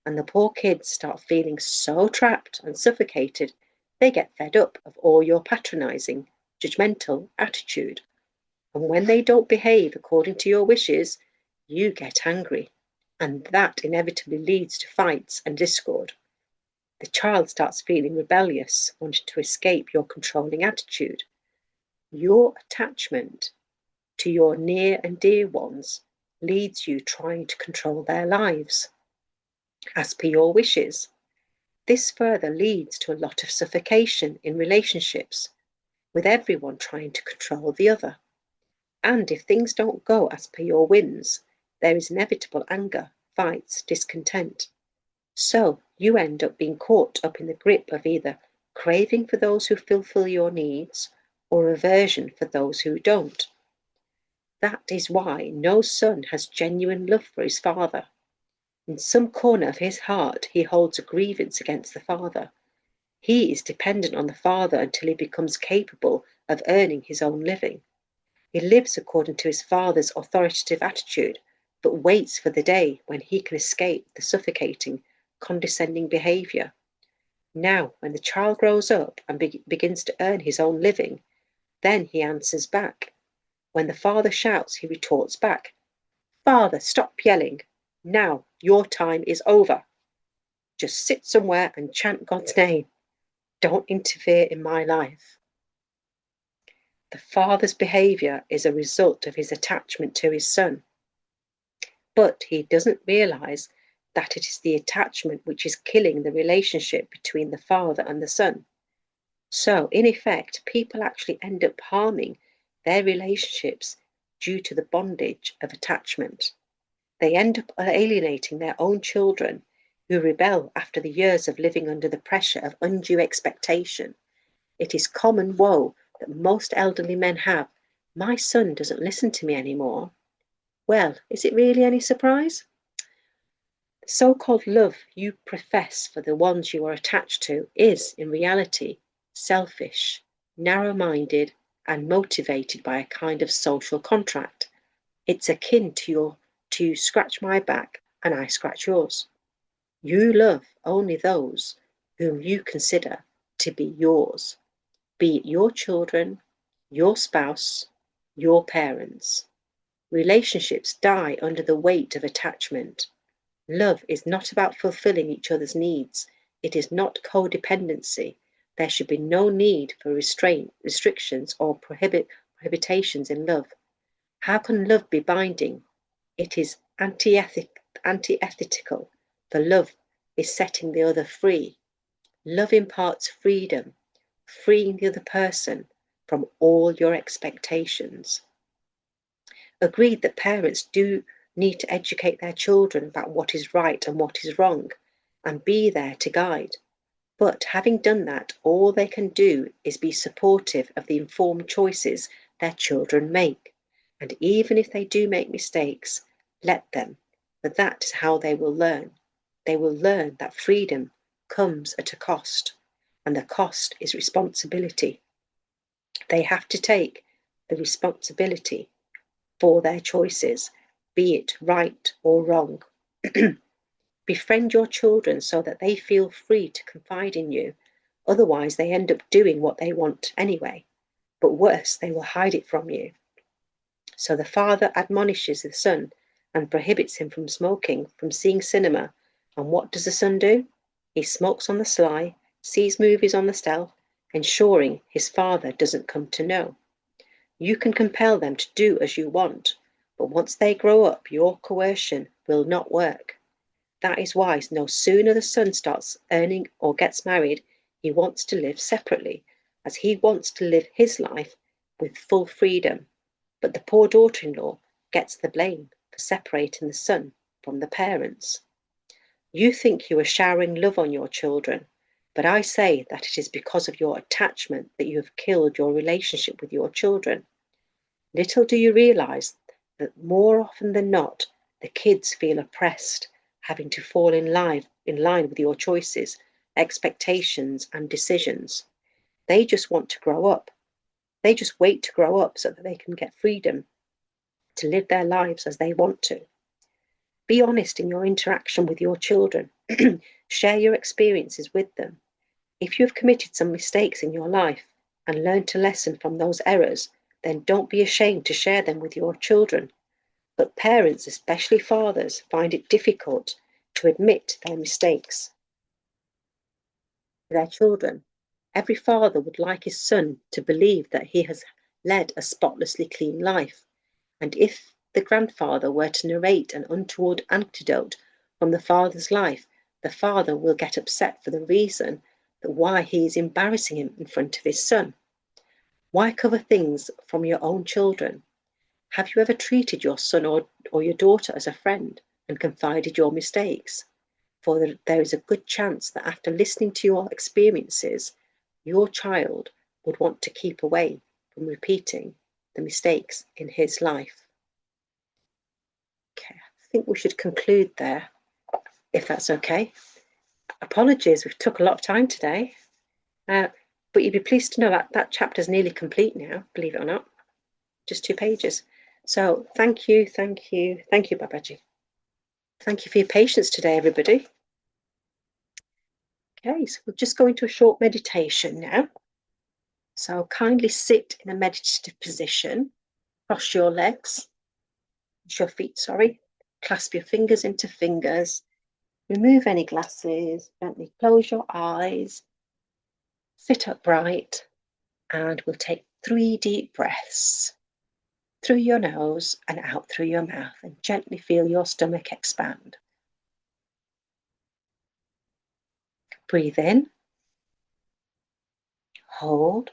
B: And the poor kids start feeling so trapped and suffocated, they get fed up of all your patronizing, judgmental attitude. And when they don't behave according to your wishes, you get angry. And that inevitably leads to fights and discord. The child starts feeling rebellious, wanting to escape your controlling attitude. Your attachment to your near and dear ones leads you trying to control their lives as per your wishes. This further leads to a lot of suffocation in relationships, with everyone trying to control the other. And if things don't go as per your whims, there is inevitable anger, fights, discontent. So you end up being caught up in the grip of either craving for those who fulfill your needs or aversion for those who don't. That is why no son has genuine love for his father. In some corner of his heart, he holds a grievance against the father. He is dependent on the father until he becomes capable of earning his own living. He lives according to his father's authoritative attitude, but waits for the day when he can escape the suffocating, condescending behavior. Now, when the child grows up and begins to earn his own living, then he answers back. When the father shouts, he retorts back. Father, stop yelling. Now your time is over. Just sit somewhere and chant God's name. Don't interfere in my life. The father's behavior is a result of his attachment to his son. But he doesn't realize that it is the attachment which is killing the relationship between the father and the son. So, in effect, people actually end up harming their relationships due to the bondage of attachment. They end up alienating their own children who rebel after the years of living under the pressure of undue expectation. It is common woe that most elderly men have. My son doesn't listen to me anymore. Well, is it really any surprise? The so-called love you profess for the ones you are attached to is, in reality, selfish, narrow-minded, and motivated by a kind of social contract. It's akin to scratch my back and I scratch yours. You love only those whom you consider to be yours, be it your children, your spouse, your parents. Relationships die under the weight of attachment. Love is not about fulfilling each other's needs. It is not codependency. There should be no need for restrictions, or prohibitions in love. How can love be binding? It is antithetical, for love is setting the other free. Love imparts freedom, freeing the other person from all your expectations. Agreed that parents do need to educate their children about what is right and what is wrong, and be there to guide. But having done that, all they can do is be supportive of the informed choices their children make. And even if they do make mistakes, let them, for that is how they will learn. They will learn that freedom comes at a cost, and the cost is responsibility. They have to take the responsibility for their choices, be it right or wrong. Befriend your children so that they feel free to confide in you. Otherwise, they end up doing what they want anyway. But worse, they will hide it from you. So the father admonishes the son and prohibits him from smoking, from seeing cinema. And what does the son do? He smokes on the sly, sees movies on the stealth, ensuring his father doesn't come to know. You can compel them to do as you want, but once they grow up, your coercion will not work. That is why no sooner the son starts earning or gets married, he wants to live separately, as he wants to live his life with full freedom. But the poor daughter-in-law gets the blame for separating the son from the parents. You think you are showering love on your children, but I say that it is because of your attachment that you have killed your relationship with your children. Little do you realize that more often than not, the kids feel oppressed, having to fall in line with your choices, expectations, and decisions. They just want to grow up. They just wait to grow up so that they can get freedom to live their lives as they want to. Be honest in your interaction with your children. Share your experiences with them. If you have committed some mistakes in your life and learned a lesson from those errors, then don't be ashamed to share them with your children. But parents, especially fathers, find it difficult to admit their mistakes to their children. Every father would like his son to believe that he has led a spotlessly clean life. And if the grandfather were to narrate an untoward anecdote from the father's life, the father will get upset for the reason that why he is embarrassing him in front of his son. Why cover things from your own children? Have you ever treated your son or your daughter as a friend and confided your mistakes? For there is a good chance that after listening to your experiences, your child would want to keep away from repeating the mistakes in his life. Okay, I think we should conclude there, if that's okay. Apologies, we've took a lot of time today, but you'd be pleased to know that that chapter is nearly complete now, believe it or not. Just 2 pages. So thank you, Babaji. Thank you for your patience today, everybody. Okay, so we'll just go into a short meditation now. So kindly sit in a meditative position, cross your legs, your feet, sorry. Clasp your fingers into fingers. Remove any glasses. Gently close your eyes. Sit upright, and we'll take 3 deep breaths through your nose and out through your mouth, and gently feel your stomach expand. Breathe in, hold,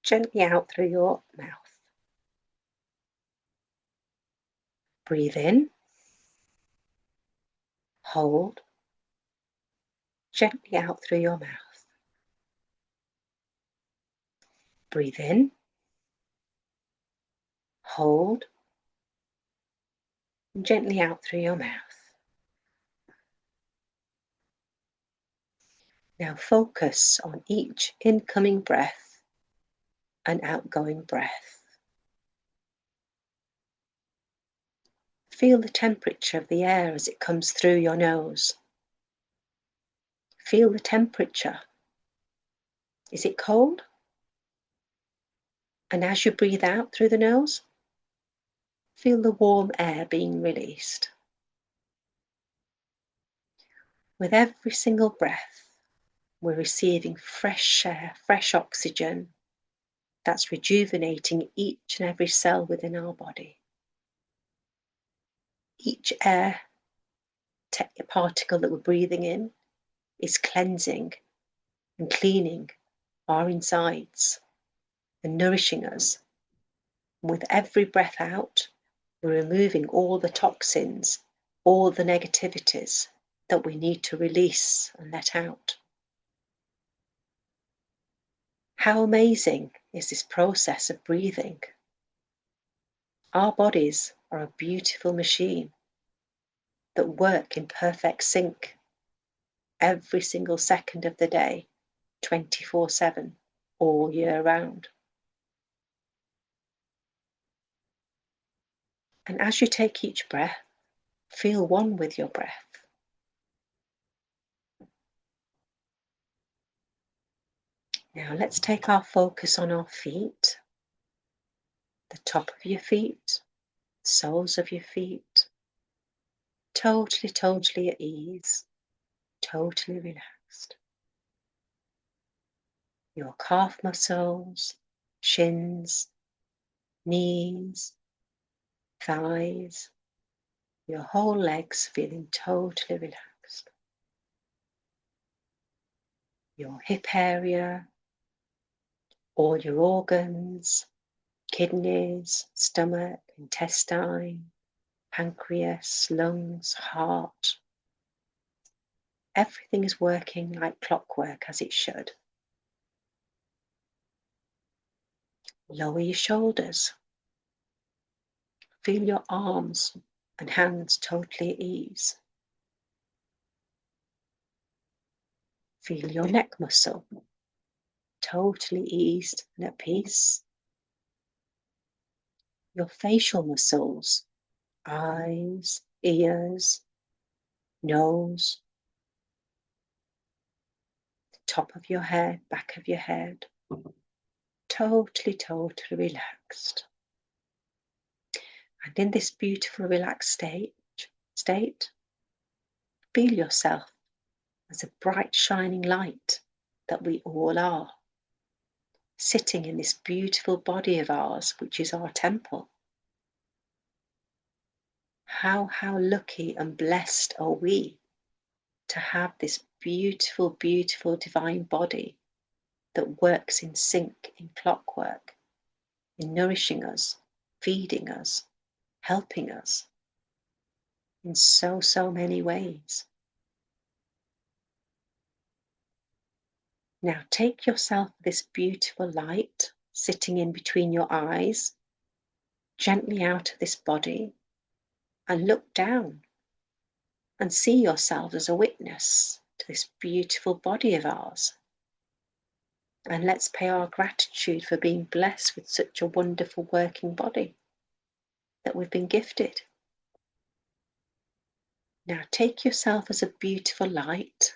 B: gently out through your mouth. Breathe in, hold, gently out through your mouth. Breathe in, hold, and gently out through your mouth. Now focus on each incoming breath and outgoing breath. Feel the temperature of the air as it comes through your nose. Feel the temperature. Is it cold? And as you breathe out through the nose, feel the warm air being released. With every single breath, we're receiving fresh air, fresh oxygen that's rejuvenating each and every cell within our body. Each air particle that we're breathing in is cleansing and cleaning our insides and nourishing us. And with every breath out, we're removing all the toxins, all the negativities that we need to release and let out. How amazing is this process of breathing? Our bodies are a beautiful machine that work in perfect sync every single second of the day, 24/7, all year round. And as you take each breath, feel one with your breath. Now let's take our focus on our feet, the top of your feet, soles of your feet, totally at ease, totally relaxed. Your calf muscles, shins, knees, thighs, your whole legs feeling totally relaxed. Your hip area, all your organs, kidneys, stomach, intestine, pancreas, lungs, heart. Everything is working like clockwork as it should. Lower your shoulders. Feel your arms and hands totally at ease. Feel your neck muscle totally eased and at peace. Your facial muscles, eyes, ears, nose, the top of your head, back of your head, totally relaxed. And in this beautiful relaxed state, feel yourself as a bright shining light that we all are, sitting in this beautiful body of ours, which is our temple. How lucky and blessed are we to have this beautiful divine body that works in sync, in clockwork, in nourishing us, feeding us, helping us in so many ways. Now take yourself this beautiful light sitting in between your eyes, gently out of this body, and look down and see yourself as a witness to this beautiful body of ours. And let's pay our gratitude for being blessed with such a wonderful working body that we've been gifted. Now take yourself as a beautiful light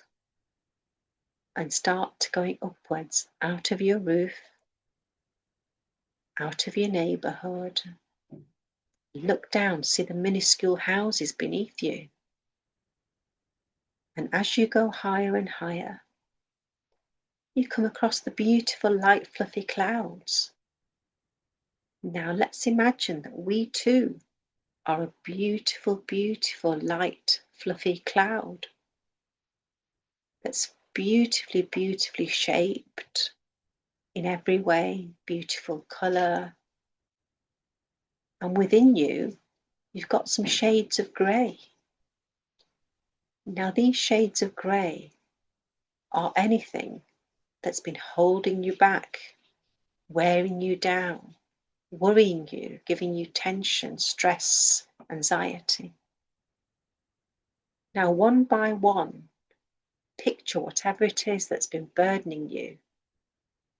B: and start going upwards out of your roof, out of your neighbourhood, Look down, see the minuscule houses beneath you. And as you go higher and higher, you come across the beautiful light fluffy clouds. Now let's imagine that we too are a beautiful, beautiful light fluffy cloud that's beautifully, beautifully shaped in every way, beautiful colour. And within you, you've got some shades of grey. Now these shades of grey are anything that's been holding you back, wearing you down, worrying you, giving you tension, stress, anxiety. Now, one by one, picture whatever it is that's been burdening you,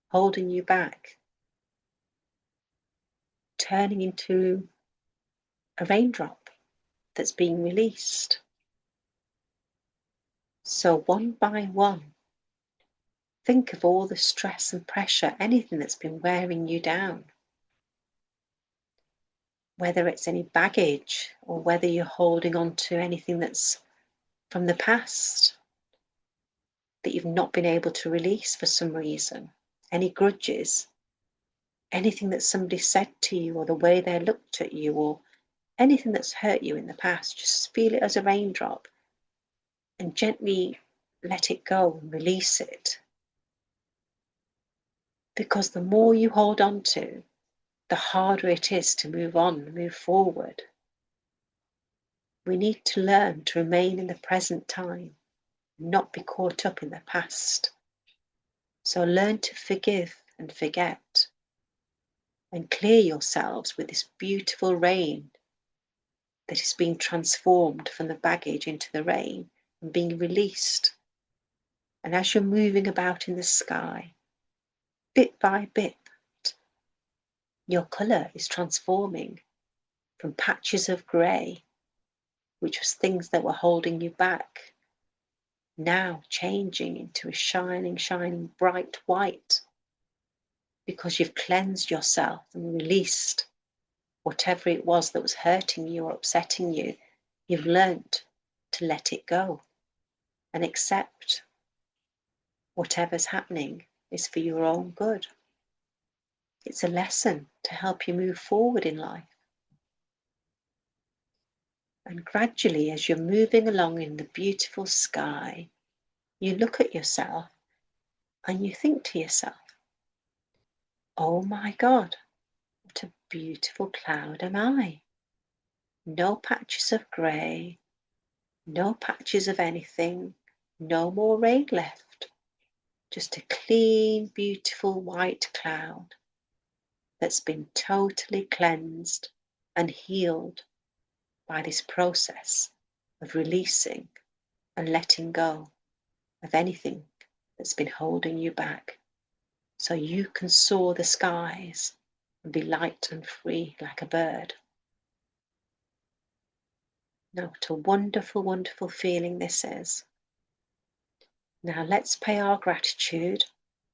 B: holding you back, turning into a raindrop that's being released. So one by one, think of all the stress and pressure, anything that's been wearing you down. Whether it's any baggage or whether you're holding on to anything that's from the past that you've not been able to release for some reason, any grudges, anything that somebody said to you or the way they looked at you or anything that's hurt you in the past, just feel it as a raindrop and gently let it go and release it. Because the more you hold on to, the harder it is to move on and move forward. We need to learn to remain in the present time, not be caught up in the past. So learn to forgive and forget and clear yourselves with this beautiful rain that is being transformed from the baggage into the rain and being released. And as you're moving about in the sky, bit by bit, your colour is transforming from patches of grey, which was things that were holding you back, now changing into a shining, shining bright white, because you've cleansed yourself and released whatever it was that was hurting you or upsetting you. You've learnt to let it go and accept whatever's happening is for your own good. It's a lesson to help you move forward in life. And gradually, as you're moving along in the beautiful sky, you look at yourself and you think to yourself, oh my God, what a beautiful cloud am I. No patches of grey, no patches of anything, no more rain left. Just a clean, beautiful white cloud that's been totally cleansed and healed by this process of releasing and letting go of anything that's been holding you back, so you can soar the skies and be light and free like a bird. Now, what a wonderful, wonderful feeling this is. Now let's pay our gratitude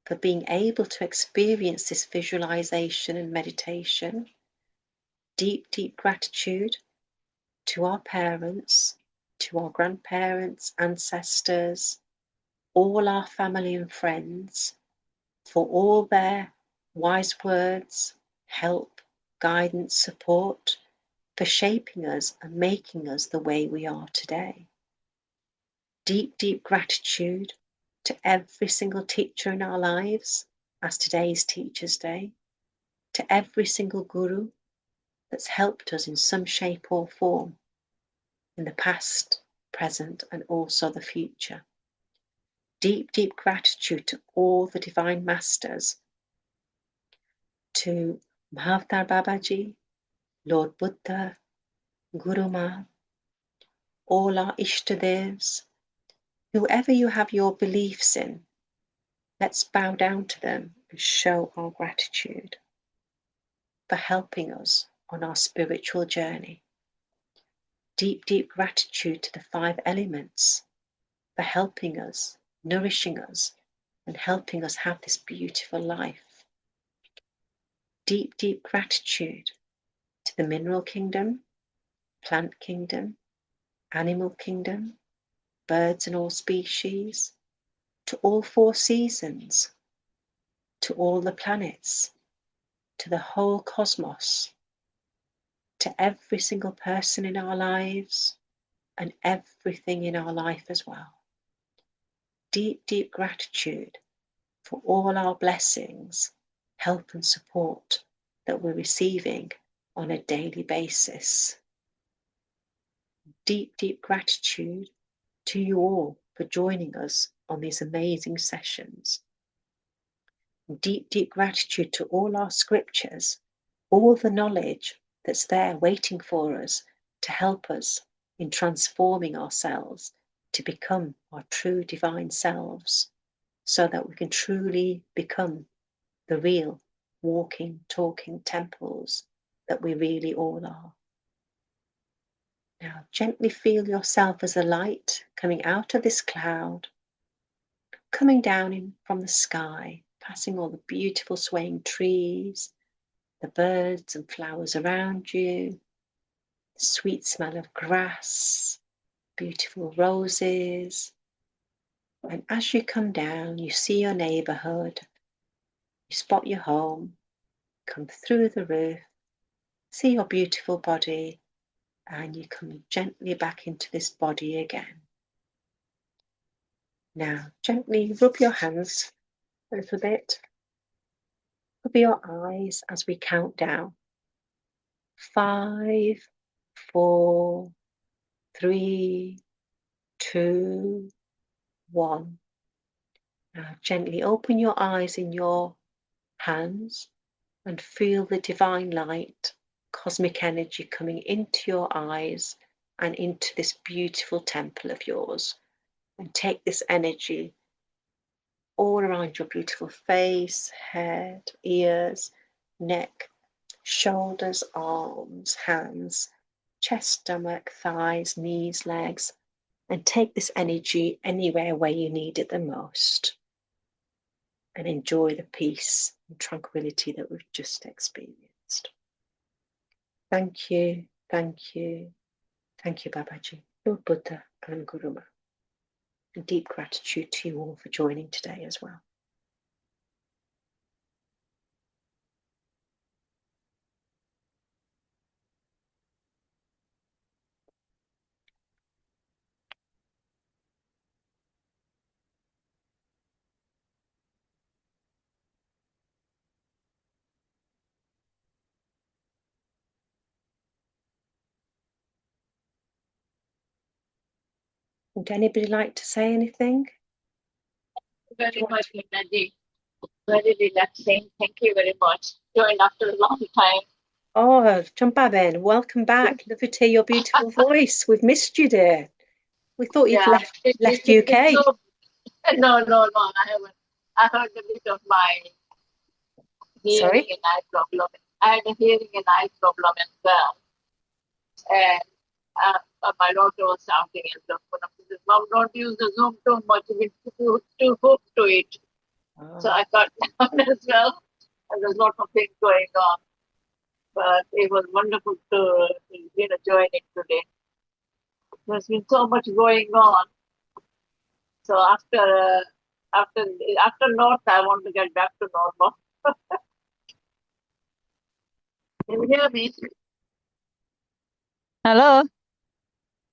B: for being able to experience this visualization and meditation. Deep, deep gratitude to our parents, to our grandparents, ancestors, all our family and friends, for all their wise words, help, guidance, support, for shaping us and making us the way we are today. Deep, deep gratitude to every single teacher in our lives, as today is Teachers' Day, to every single guru that's helped us in some shape or form in the past, present, and also the future. Deep, deep gratitude to all the divine masters, to Mahavtar Babaji, Lord Buddha, Guru Ma, all our Ishtadevs, whoever you have your beliefs in, let's bow down to them and show our gratitude for helping us on our spiritual journey. Deep, deep gratitude to the 5 elements for helping us, nourishing us, and helping us have this beautiful life. Deep, deep gratitude to the mineral kingdom, plant kingdom, animal kingdom, birds and all species, to all four seasons, to all the planets, to the whole cosmos, to every single person in our lives and everything in our life as well. Deep, deep gratitude for all our blessings, help and support that we're receiving on a daily basis. Deep, deep gratitude to you all for joining us on these amazing sessions. Deep, deep gratitude to all our scriptures, all the knowledge that's there waiting for us to help us in transforming ourselves to become our true divine selves, so that we can truly become the real walking, talking temples that we really all are. Now gently feel yourself as a light coming out of this cloud, coming down in from the sky, passing all the beautiful swaying trees, the birds and flowers around you, the sweet smell of grass, beautiful roses. And as you come down, you see your neighborhood, you spot your home, come through the roof, see your beautiful body, and you come gently back into this body again. Now, gently rub your hands a little bit. Cover your eyes as we count down. 5, 4, 3, 2, 1. Now, gently open your eyes in your hands and feel the divine light, cosmic energy coming into your eyes and into this beautiful temple of yours. And take this energy all around your beautiful face, head, ears, neck, shoulders, arms, hands, chest, stomach, thighs, knees, legs, and take this energy anywhere where you need it the most. And enjoy the peace and tranquility that we've just experienced. Thank you, thank you, thank you, Babaji, Lord Buddha and Guru Nanak. And deep gratitude to you all for joining today as well. Would anybody like to say anything?
C: Very much, Minaji. Very relaxing. Thank you very much. Joined after a long time.
B: Oh, Champaben, welcome back. Lovely to hear your beautiful voice. We've missed you, dear. We thought you'd left
C: It's been
B: UK.
C: no, I haven't. I heard a bit of my hearing and eye problem. I had a hearing and eye problem as well. And my daughter was shouting at the phone. She said, Mom, don't use the Zoom too much. It's too hooked to it.
B: Oh.
C: So I got down as well. And there's a lot of things going on. But it was wonderful to join it today. There's been so much going on. So after North, I want to get back to normal. Can you hear me? Hello?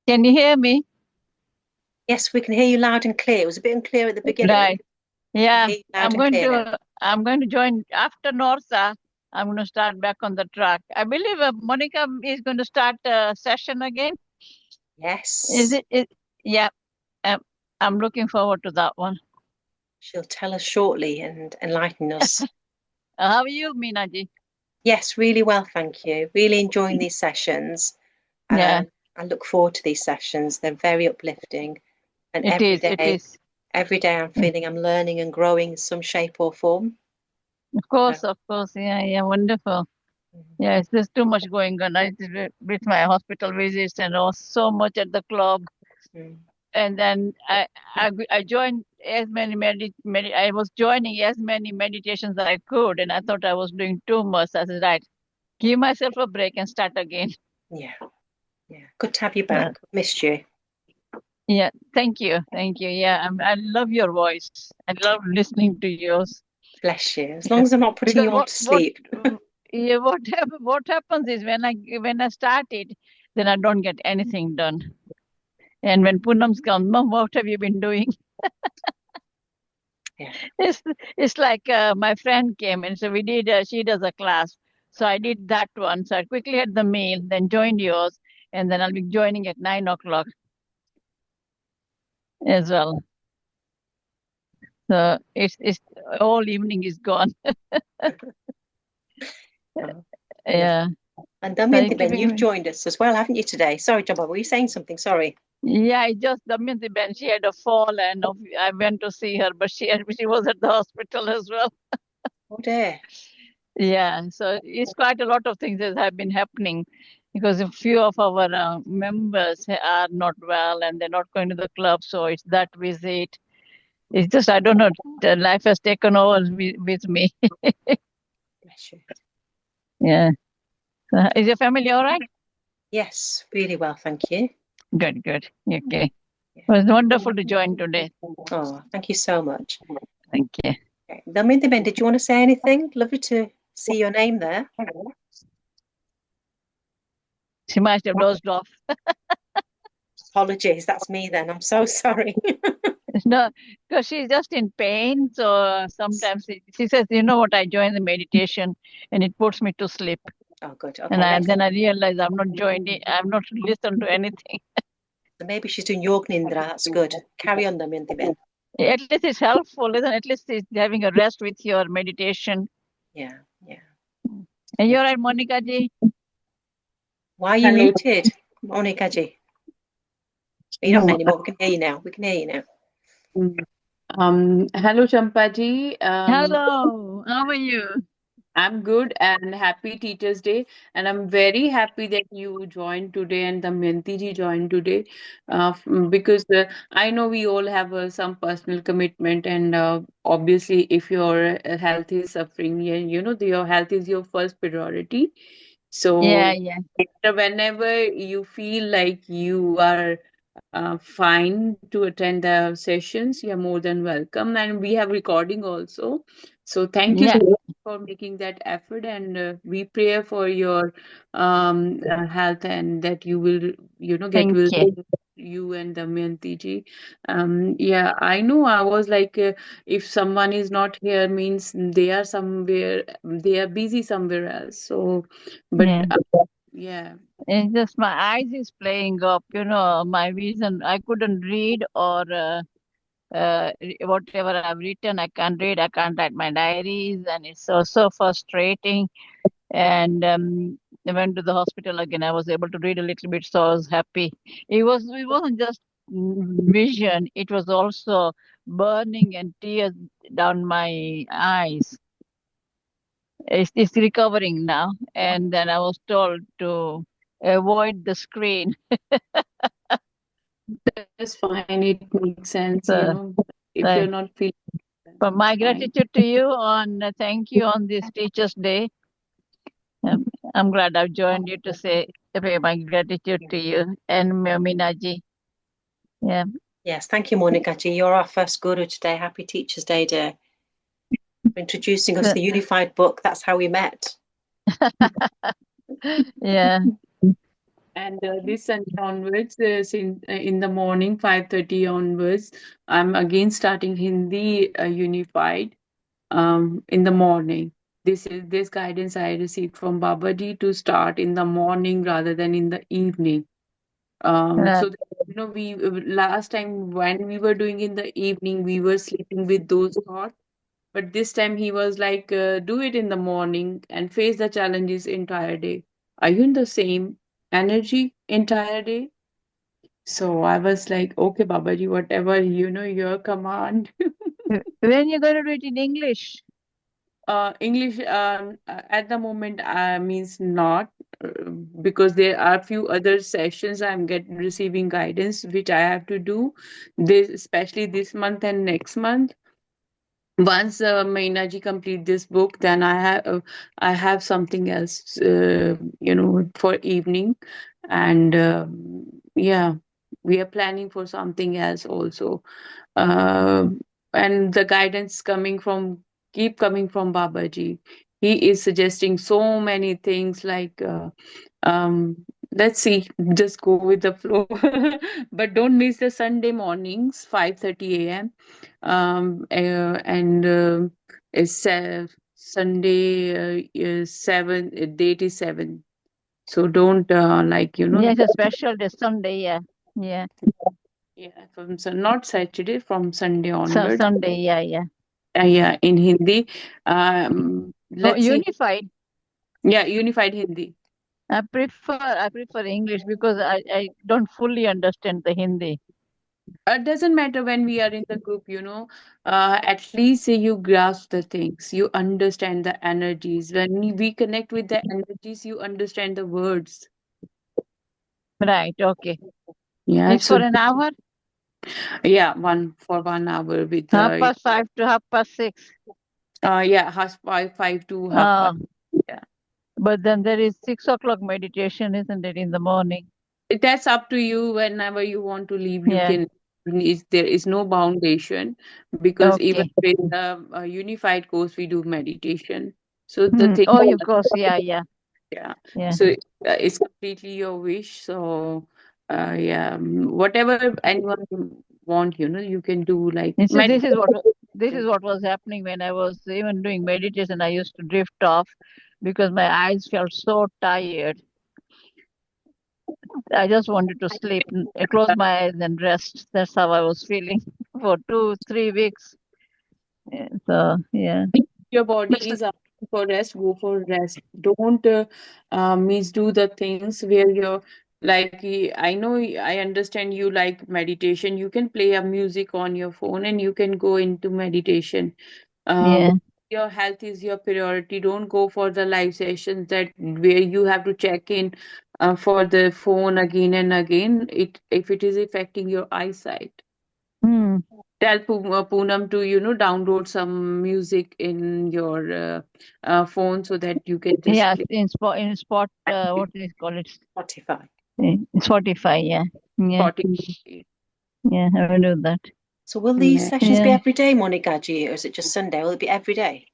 C: Can you hear me?
B: Yes, we can hear you loud and clear. It was a bit unclear at the beginning.
C: Right. Yeah,
B: I'm
C: going to join after Norsa. I'm going to start back on the track. I believe Monica is going to start a session again.
B: Yes.
C: Is it? Yeah. I'm looking forward to that one.
B: She'll tell us shortly and enlighten us.
C: How are you, Minaji?
B: Yes, really well, thank you. Really enjoying these sessions.
C: Yeah.
B: I look forward to these sessions. They're very uplifting. And
C: It is.
B: Every day I'm feeling I'm learning and growing in some shape or form.
C: Of course. Yeah, wonderful. Yes, there's too much going on. With my hospital visits and so much at the club. And then I joined as many I was joining as many meditations as I could, and I thought I was doing too much. I said, right, give myself a break and start again.
B: Yeah. Good to have you back. Missed you.
C: Yeah, thank you. Yeah, I love your voice. I love listening to yours.
B: Bless you. As long as I'm not putting you on to sleep.
C: Yeah, what happens is when I start it, then I don't get anything done. And when Poonam's come, Mom, what have you been doing?
B: Yeah.
C: It's like my friend came and so we did. She does a class, so I did that one. So I quickly had the meal, then joined yours, and then I'll be joining at 9 o'clock as well. So it's all evening is gone.
B: Oh,
C: Yeah.
B: and
C: So
B: Damayanti Ben, you've joined us as well, haven't you, today? Sorry, Jabba, were you saying something? Sorry.
C: Yeah, I just Damayanti Ben, she had a fall and I went to see her, but she was at the hospital as well.
B: Oh dear.
C: Yeah, so it's quite a lot of things that have been happening because a few of our members are not well and they're not going to the club, so it's that visit. It's just, I don't know, the life has taken over with me.
B: Bless you.
C: Yeah. Is your family all right?
B: Yes, really well, thank you.
C: Good. Okay. It was wonderful to join today.
B: Oh, thank you so much.
C: Thank you.
B: Okay. Damayanti Ben, did you want to say anything? Lovely to see your name there.
C: She must have dozed off.
B: Apologies, that's me then. I'm so sorry.
C: No, because she's just in pain. So sometimes she says, you know what, I join the meditation and it puts me to sleep.
B: Oh, good.
C: And
B: Okay.
C: then I realize I'm not joined it. I'm not listened to anything.
B: So maybe she's doing Yoga Nindra. That's good. Carry on, Damayanti Ben.
C: At least it's helpful, isn't it? At least it's having a rest with your meditation.
B: Yeah.
C: And you're right, Monica ji.
B: Why are you muted, Monica ji? You're not anymore. We can hear you now.
D: Hello, Champaji.
C: Hello, how are you?
D: I'm good and happy Teachers Day. And I'm very happy that you joined today and Damayanti ji joined today because I know we all have some personal commitment. And obviously, if your health is suffering, your health is your first priority. So,
C: Yeah.
D: whenever you feel like you are fine to attend the sessions, you're more than welcome. And we have recording also. So thank you so
C: Yeah.
D: much for making that effort. And we pray for your health and that you will, get
C: Thank
D: well.
C: you.
D: You and Damayanti ji. Yeah, I know. I was like, if someone is not here, means they are somewhere, they are busy somewhere else. So, but
C: Yeah.
D: yeah.
C: It's just my eyes is playing up, my vision. I couldn't read or whatever I've written, I can't read. I can't write my diaries, and it's so frustrating. And I went to the hospital again. I was able to read a little bit, so I was happy. It wasn't just vision; it was also burning and tears down my eyes. It's recovering now, and then I was told to avoid the screen.
D: That's fine. It makes sense,
C: So,
D: if
C: so
D: you're not feeling
C: but my
D: it's fine.
C: gratitude to you on thank you on this Teachers' Day. I'm glad I've joined you to pay my gratitude to you and Minaji. Yeah.
B: Yes, thank you, Monica ji. You're our first guru today. Happy Teachers' Day, dear. For introducing us the Unified Book. That's how we met.
C: Yeah.
D: And this Sunday onwards, in the morning, 5:30 onwards, I'm again starting Hindi Unified in the morning. This guidance I received from Babaji to start in the morning rather than in the evening.
C: Uh,
D: So that, we last time when we were doing in the evening, we were sleeping with those thoughts. But this time he was like, do it in the morning and face the challenges entire day. Are you in the same energy entire day? So I was like, okay, Babaji, whatever, your command.
C: when you going to do it in English?
D: English at the moment means not because there are few other sessions I'm get receiving guidance which I have to do this, especially this month and next month. Once Maina ji complete this book, then I have something else, for evening, and yeah, we are planning for something else also. uh, and the guidance keep coming from Babaji. He is suggesting so many things like um, let's see, just go with the flow. But don't miss the Sunday mornings, 5:30 a.m. And it's Sunday, is 7, date is 7. So don't
C: Yeah, it's a special day, Sunday. Yeah, yeah.
D: yeah, not Saturday, from Sunday
C: So
D: onward.
C: Sunday. Yeah, yeah.
D: Yeah, in Hindi.
C: Oh,
D: Let's see.
C: unified.
D: Yeah, unified Hindi.
C: I prefer English because I don't fully understand the Hindi.
D: It doesn't matter when we are in the group, at least you grasp the things, you understand the energies. When we connect with the energies, you understand the words.
C: Right. Okay.
D: Yeah,
C: It's for
D: so
C: an hour.
D: yeah, 1 hour with
C: Half
D: the
C: past 5 to 6:30.
D: yeah, half 5 to half past.
C: Ah,
D: Yeah.
C: but then there is 6 o'clock meditation, isn't it, in the morning?
D: That's up to you. Whenever you want to leave, you
C: Yeah.
D: can. There is no foundation, because even
C: Okay.
D: with a unified course, we do meditation. So the
C: Hmm.
D: thing,
C: Oh, of course. Yeah, yeah,
D: yeah.
C: yeah.
D: So it's completely your wish. So yeah, whatever anyone want, you can do like
C: You see, this is what this is
D: meditation.
C: what was happening when I was even doing meditation. I used to drift off because my eyes felt so tired. I just wanted to sleep, close my eyes and rest. That's how I was feeling for 2, 3 weeks. Yeah, so yeah,
D: Your body is asking for rest, go for rest. Don't misdo the things where you're like, I know, I understand you like meditation. You can play a music on your phone and you can go into meditation.
C: yeah.
D: But your health is your priority. Don't go for the live sessions that where you have to check in for the phone again and again. If it is affecting your eyesight.
C: Hmm.
D: Tell Poonam to download some music in your phone so that you can just
C: Yeah,
D: play
C: in spot. What do you call it?
B: Spotify.
C: Spotify. Yeah, yeah,
D: Spotify.
C: yeah. I will do that.
B: So will these
D: Yeah.
B: sessions be
C: Yeah.
B: every day, Monikaji, or is it just Sunday? Will it be every day?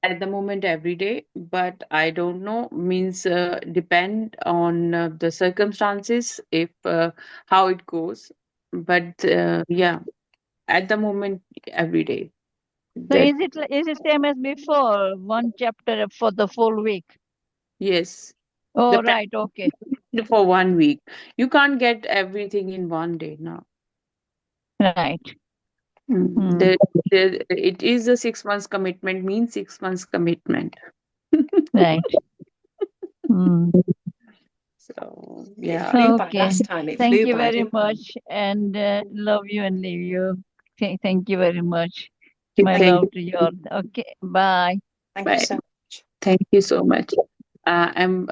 D: At the moment, every day, but I don't know. Means depend on the circumstances, if how it goes. But yeah, at the moment, every day.
C: So
D: That
C: is it same as before? One chapter for the full week.
D: yes, the
C: Oh,
D: practice
C: right. Okay.
D: for 1 week. You can't get everything in one day now.
C: Right.
D: Mm.
C: Hmm.
D: It is a 6 months commitment, means 6 months commitment.
C: Right. Hmm.
D: So
B: It
D: yeah,
B: flew by
C: Okay.
B: last time. It
C: Thank
B: flew
C: you
B: by,
C: very
B: didn't it?
C: much, and love you and leave you. Thank you very much.
D: keep
C: My
B: Thank,
C: love to you all. Okay. Bye.
B: thank you
D: bye.
B: so much.
D: Thank you so much. And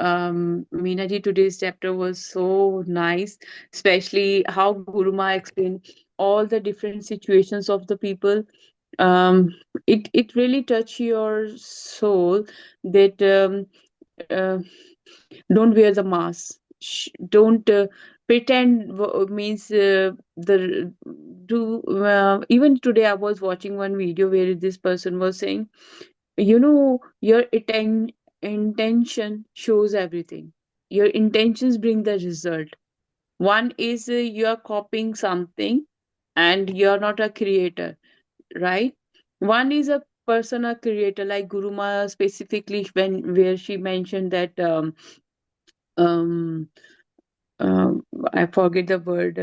D: Meena ji, today's chapter was so nice, especially how Guru Ma explained all the different situations of the people. Um, it really touched your soul that uh, don't wear the mask. Don't pretend means the do even today I was watching one video where this person was saying, your intention shows everything. Your intentions bring the result. One is you're copying something and you're not a creator, right? One is a person, a creator, like Guruma specifically, where she mentioned that um I forget the word,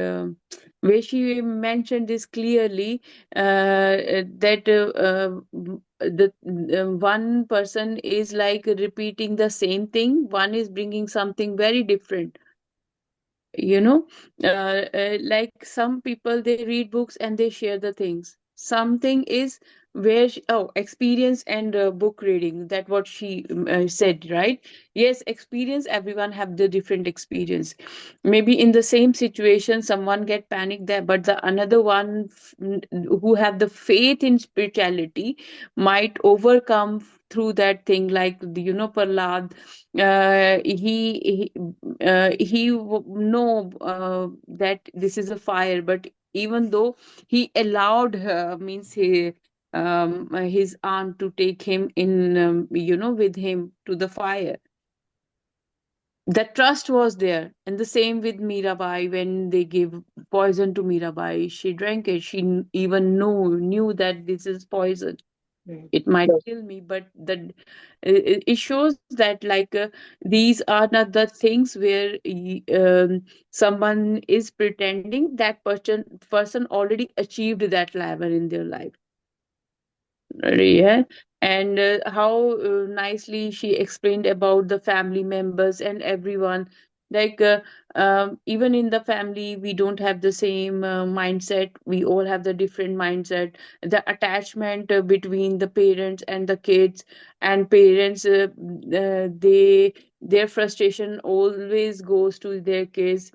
D: where she mentioned this clearly, that the one person is like repeating the same thing, one is bringing something very different. You know, like some people they read books and they share the things. something is where experience and book reading, that what she said, right? Yes, experience, everyone have the different experience. Maybe in the same situation someone get panicked there, but the another one who have the faith in spirituality might overcome through that thing, like Prahlad. He know that this is a fire, but even though he allowed her, means his aunt to take him in, with him to the fire. That trust was there. And the same with Mirabai, when they gave poison to Mirabai, she drank it. She even knew that this is poison. It might kill me, but that it shows that, like, these are not the things where someone is pretending. That person already achieved that level in their life. Yeah. And how nicely she explained about the family members and everyone. Like, even in the family, we don't have the same mindset. We all have the different mindset. The attachment between the parents and the kids, and parents, their frustration always goes to their kids.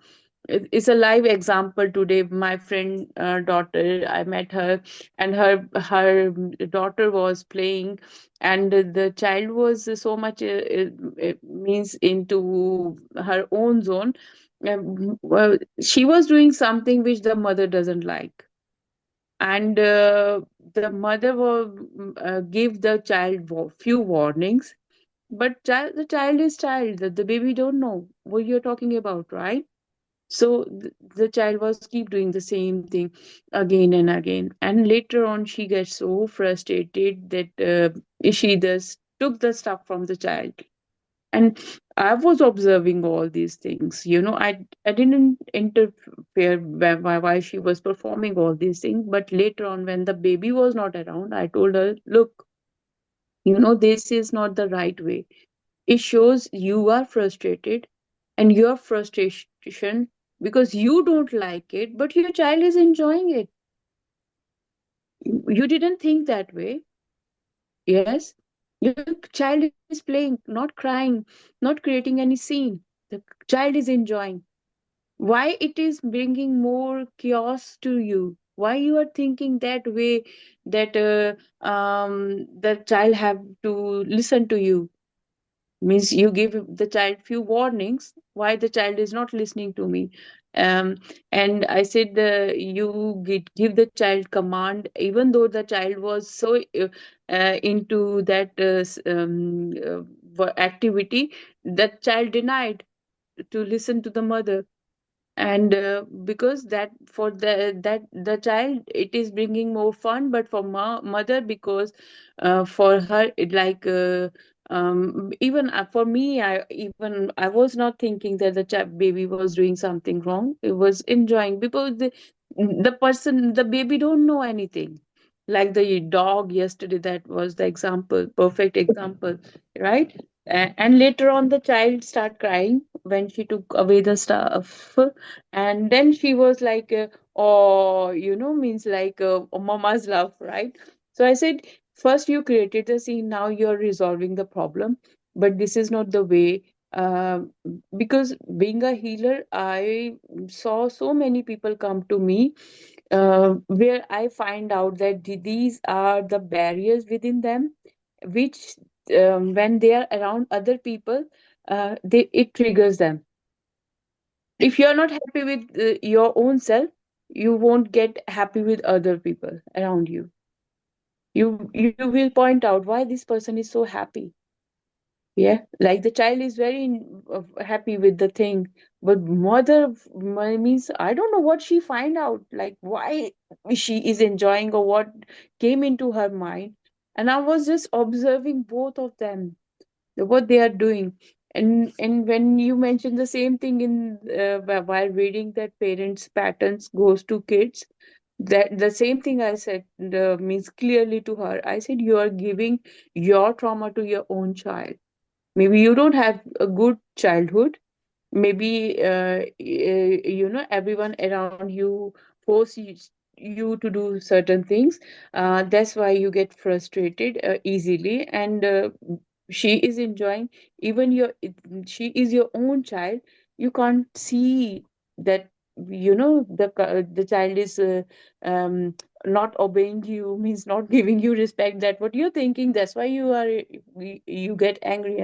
D: It's a live example today. My friend daughter, I met her, and her daughter was playing, and the child was so much means into her own zone. Well, she was doing something which the mother doesn't like, and the mother will give the child few warnings, but the child is child. The baby don't know what you're talking about, right? So the child was keep doing the same thing again and again, and later on she gets so frustrated that she just took the stuff from the child. And I was observing all these things. I didn't interfere while she was performing all these things, but later on, when the baby was not around, I told her, look, this is not the right way. It shows you are frustrated, and your frustration because you don't like it, but your child is enjoying it. You didn't think that way. Yes, your child is playing, not crying, not creating any scene. The child is enjoying. Why it is bringing more chaos to you? Why you are thinking that way, that the child have to listen to you? Means you give the child few warnings, why the child is not listening to me? um, and I said, you give the child command, even though the child was so into that activity, that child denied to listen to the mother. And because that for the child it is bringing more fun, but for mother, because for her it like even for me, I was not thinking that the baby was doing something wrong. It was enjoying, because the baby don't know anything. Like the dog yesterday, that was the example, perfect example, right? And later on the child start crying when she took away the stuff, and then she was like, oh, means like mama's love, right? So I said, first you created the scene, now you're resolving the problem, but this is not the way. Because being a healer, I saw so many people come to me, where I find out that these are the barriers within them, which when they are around other people, it triggers them. If you're not happy with your own self, you won't get happy with other people around you. You will point out why this person is so happy. Yeah, like the child is very happy with the thing, but mother means I don't know what she find out, like why she is enjoying or what came into her mind. And I was just observing both of them, what they are doing. And when you mentioned the same thing in while reading, that parents patterns goes to kids, that the same thing I said, means clearly to her, I said, you are giving your trauma to your own child. Maybe you don't have a good childhood. Maybe everyone around you force you to do certain things. That's why you get frustrated easily. And she is enjoying, even she is your own child. You can't see that, the child is um, not obeying you, means not giving you respect. That what you're thinking, that's why you get angry,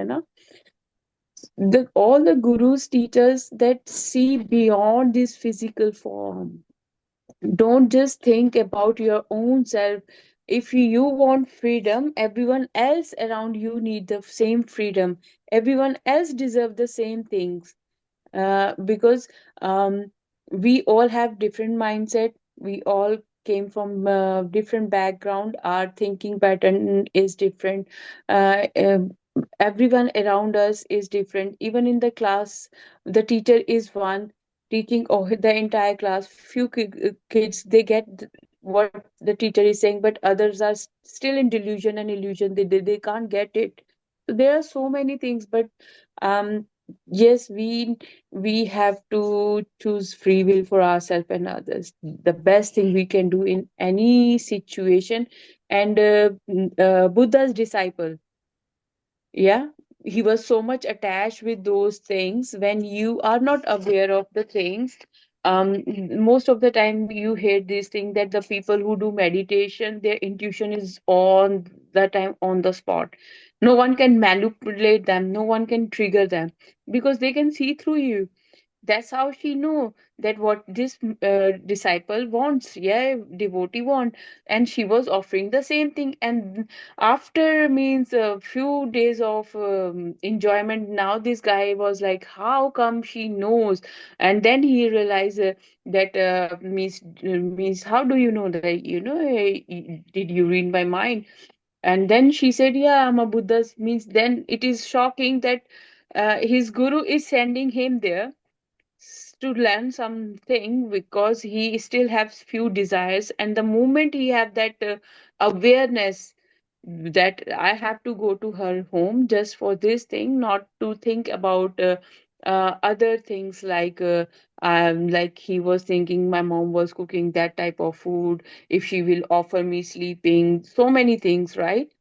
D: all the gurus teach us that see beyond this physical form. Don't just think about your own self. If you want freedom, everyone else around you need the same freedom. Everyone else deserve the same things. Because we all have different mindset. We all came from different background. Our thinking pattern is different. Everyone around us is different. Even in the class, the teacher is one teaching the entire class. Few kids, they get what the teacher is saying, but others are still in delusion and illusion. They can't get it. So there are so many things, but um yes, we have to choose free will for ourselves and others. The best thing we can do in any situation. And Buddha's disciple, yeah, he was so much attached with those things. When you are not aware of the things, most of the time you hear this thing that the people who do meditation, their intuition is on the time, on the spot. No one can manipulate them, no one can trigger them, because they can see through you. That's how she know that what this disciple wants, yeah, devotee want. And she was offering the same thing. And after, means a few days of enjoyment, now this guy was like, how come she knows? And then he realized that means how do you know that, did you read my mind? And then she said, yeah, I'm a Buddha. Means then it is shocking that his guru is sending him there to learn something, because he still has few desires. And the moment he have that awareness that I have to go to her home just for this thing, not to think about other things, like he was thinking my mom was cooking that type of food, if she will offer me sleeping, so many things, right?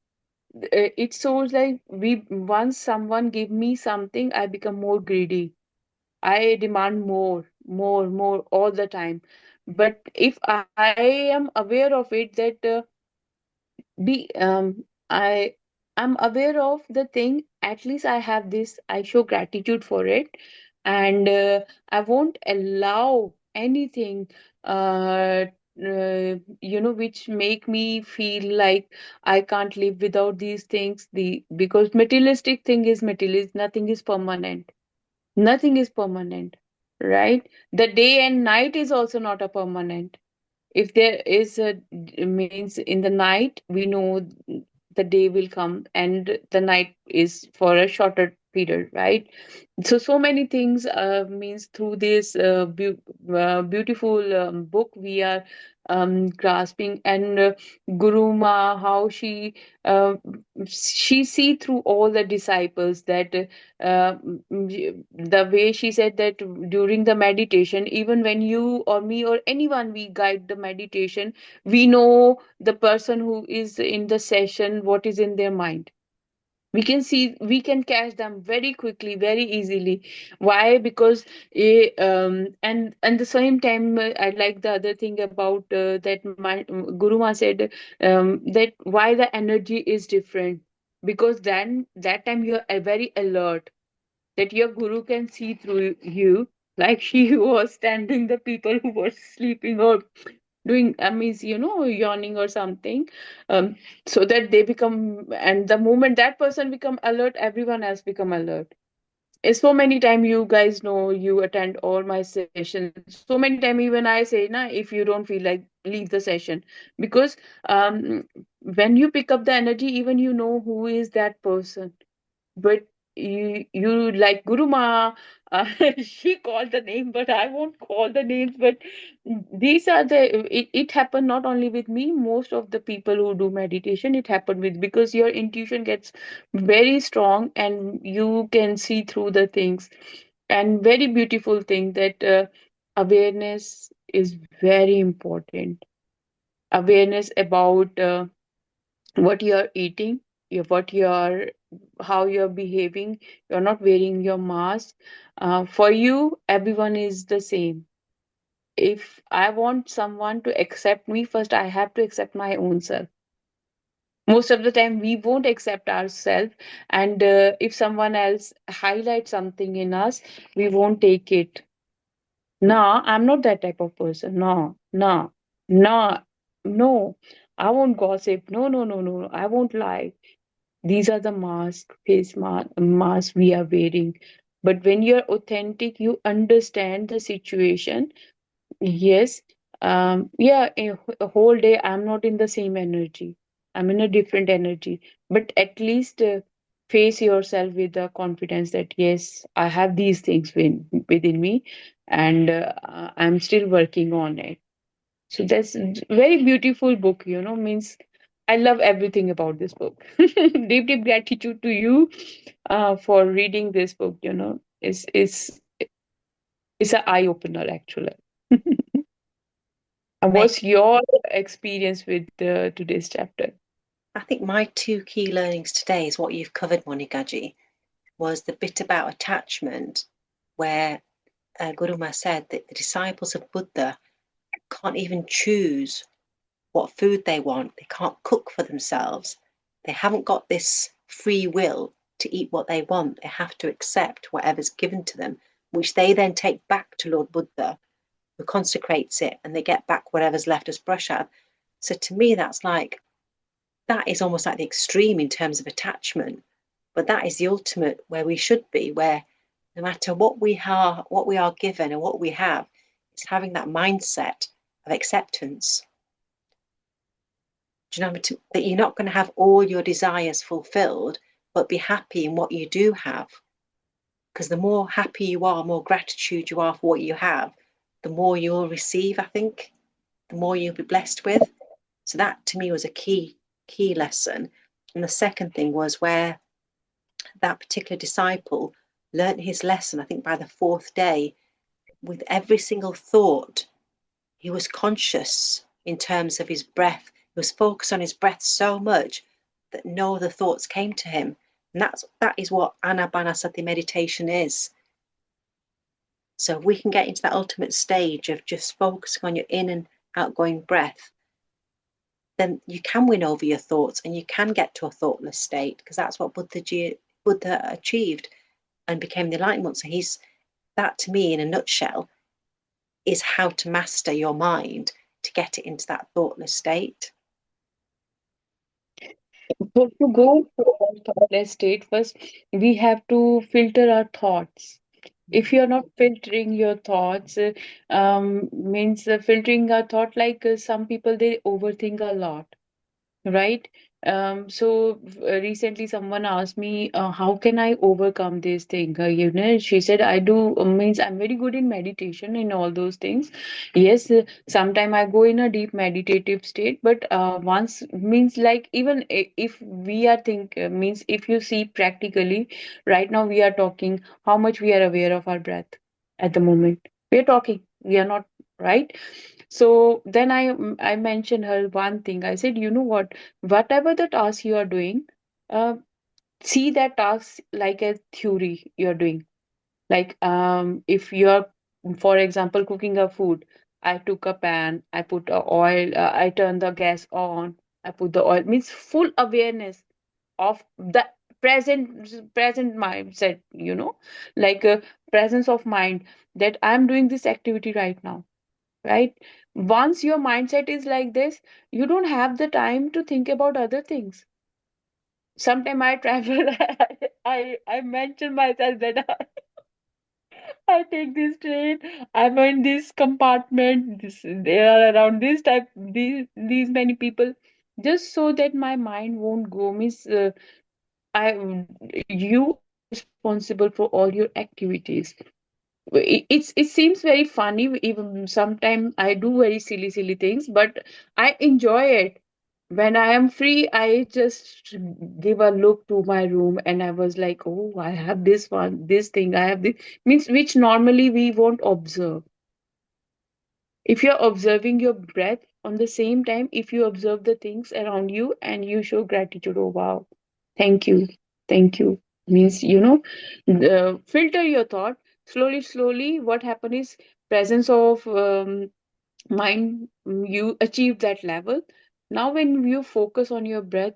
D: It shows like, we once someone give me something, I become more greedy. I demand more, more, more all the time. But if I am aware of it, that be I'm aware of the thing, at least I have this, I show gratitude for it. And I won't allow anything which make me feel like I can't live without these things. Because materialistic thing is materialistic, nothing is permanent. Nothing is permanent, right? The day and night is also not a permanent. If there is a means in the night, we know the day will come, and the night is for a shorter period, right? So many things means through this beautiful book we are grasping. And Guru Ma, how uh, she see through all the disciples, that the way she said that during the meditation, even when you or me or anyone we guide the meditation, we know the person who is in the session what is in their mind. We can see, we can catch them very quickly, very easily. Why? Because and the same time, I like the other thing about that my Guru Ma said, that why the energy is different. Because then that time you are very alert, that your guru can see through you, like she was standing the people who were sleeping or doing, I mean, yawning or something. um so that they become, and the moment that person become alert, everyone else become alert. And so many time, you guys know, you attend all my sessions, so many time even I say, na, if you don't feel like, leave the session. Because um when you pick up the energy, even you know who is that person. But you like Guru Ma, she called the name, but I won't call the names. But these are it happened not only with me, most of the people who do meditation, it happened with, because your intuition gets very strong and you can see through the things. And very beautiful thing that awareness is very important. awareness about what you are eating, what you are, how you are behaving. You're not wearing your mask. For you, everyone is the same. If I want someone to accept me, first I have to accept my own self. Most of the time we won't accept ourselves, and if someone else highlights something in us, we won't take it. No, I'm not that type of person. No, no, no, no. I won't gossip. No, no, no, no, I won't lie. These are the masks we are wearing. But when you're authentic, you understand the situation. Yes. Yeah, a whole day I'm not in the same energy. I'm in a different energy. But at least face yourself with the confidence that yes, I have these things within me, and I'm still working on it. So that's very beautiful book, means I love everything about this book. Deep, deep gratitude to you for reading this book, it's an eye opener actually. And
B: May-
D: what's your experience with today's chapter?
B: I think my two key learnings today is what you've covered, Monikaji, was the bit about attachment, where Guru Ma said that the disciples of Buddha can't even choose what food they want. They can't cook for themselves. They haven't got this free will to eat what they want. They have to accept whatever's given to them, which they then take back to Lord Buddha, who consecrates it, and they get back whatever's left as prasad. So to me, that is almost like the extreme in terms of attachment, but that is the ultimate where we should be, where no matter what we are given and what we have, it's having that mindset of acceptance. Do you know that you're not going to have all your desires fulfilled, but be happy in what you do have? Because the more happy you are, more gratitude you are for what you have, the more you'll receive, I think, the more you'll be blessed with. So that to me was a key lesson. And the second thing was where that particular disciple learnt his lesson, I think by the fourth day, with every single thought, he was conscious in terms of his breath. He was focused on his breath so much that no other thoughts came to him. And that is what anapanasati meditation is. So if we can get into that ultimate stage of just focusing on your in and outgoing breath, then you can win over your thoughts and you can get to a thoughtless state, because that's what Buddha achieved and became the enlightenment. So that to me in a nutshell is how to master your mind to get it into that thoughtless state.
D: So to go to our thoughtless state, first we have to filter our thoughts. If you're not filtering your thoughts, means filtering our thought, like some people, they overthink a lot, right? So recently someone asked me, how can I overcome this thing? She said, I do, means I'm very good in meditation and all those things. Yes, sometime I go in a deep meditative state, but once, means like, even if we are means if you see practically, right now we are talking, how much we are aware of our breath at the moment. We are talking, we are not, right? So then I mentioned her one thing. I said, you know what? Whatever the task you are doing, uh, see that task like a theory you're doing. Like if you're, for example, cooking a food, I took a pan, I put a oil, I turn the gas on, I put the oil. Means full awareness of the present mindset. Like a presence of mind that I'm doing this activity right now, right? Once your mindset is like this, you don't have the time to think about other things. Sometime I travel, I mention myself that I take this train, I'm in this compartment, there are around this type, these many people, just so that my mind won't go. Means I you are responsible for all your activities. It seems very funny, even sometimes I do very silly things, but I enjoy it. When I am free, I just give a look to my room and I was like, oh, I have this thing, I have this, means which normally we won't observe. If you're observing your breath, on the same time, if you observe the things around you and you show gratitude, oh wow, thank you, thank you, means, filter your thought. Slowly, slowly, what happens is presence of mind, you achieve that level. Now, when you focus on your breath,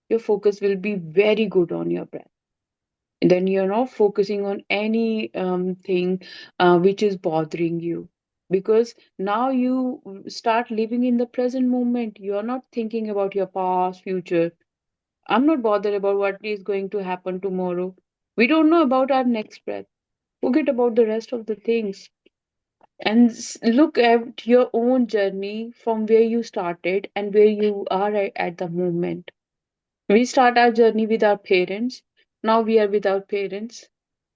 D: your focus will be very good on your breath. Then you're not focusing on any thing which is bothering you, because now you start living in the present moment. You're not thinking about your past, future. I'm not bothered about what is going to happen tomorrow. We don't know about our next breath. Forget about the rest of the things, and look at your own journey from where you started and where you are at the moment. We start our journey with our parents. Now we are with our parents.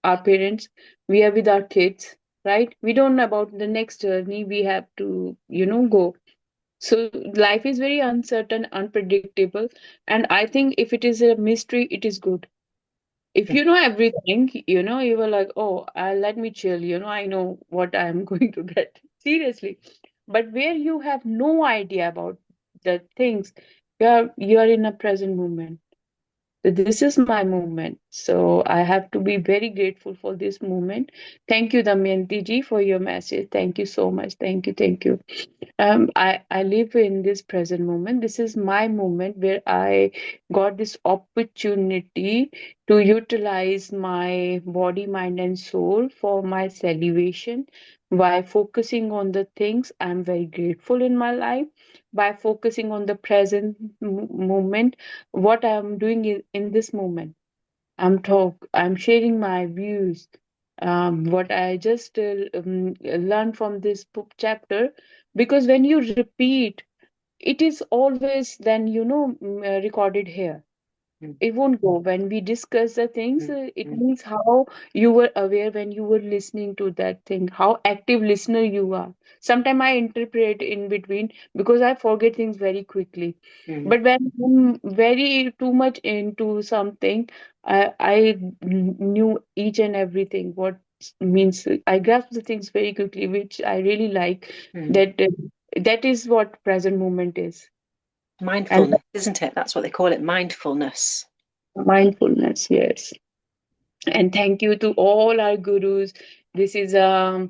D: We are with our kids, right? We don't know about the next journey we have to, go. So life is very uncertain, unpredictable. And I think if it is a mystery, it is good. If you know everything, you were like, oh, let me chill, I know what I'm going to get. Seriously. But where you have no idea about the things, you are in a present moment. So this is my movement. So I have to be very grateful for this movement. Thank you, Damayanti ji, for your message. Thank you so much. Thank you. Thank you. I live in this present moment. This is my moment where I got this opportunity to utilize my body, mind, and soul for my salvation by focusing on the things I'm very grateful in my life, by focusing on the present moment, what I'm doing in this moment. I'm sharing my views, what I just learned from this book chapter, because when you repeat, it is always then recorded here. It won't go. When we discuss the things, it means how you were aware when you were listening to that thing, how active listener you are. Sometimes I interpret in between because I forget things very quickly. But when I'm very too much into something, I knew each and everything. What means I grasp the things very quickly, which I really like. That is what present moment is. And
B: Mindfulness, isn't it? That's what they call it, mindfulness.
D: mindfulness, yes. And thank you to all our gurus. This is a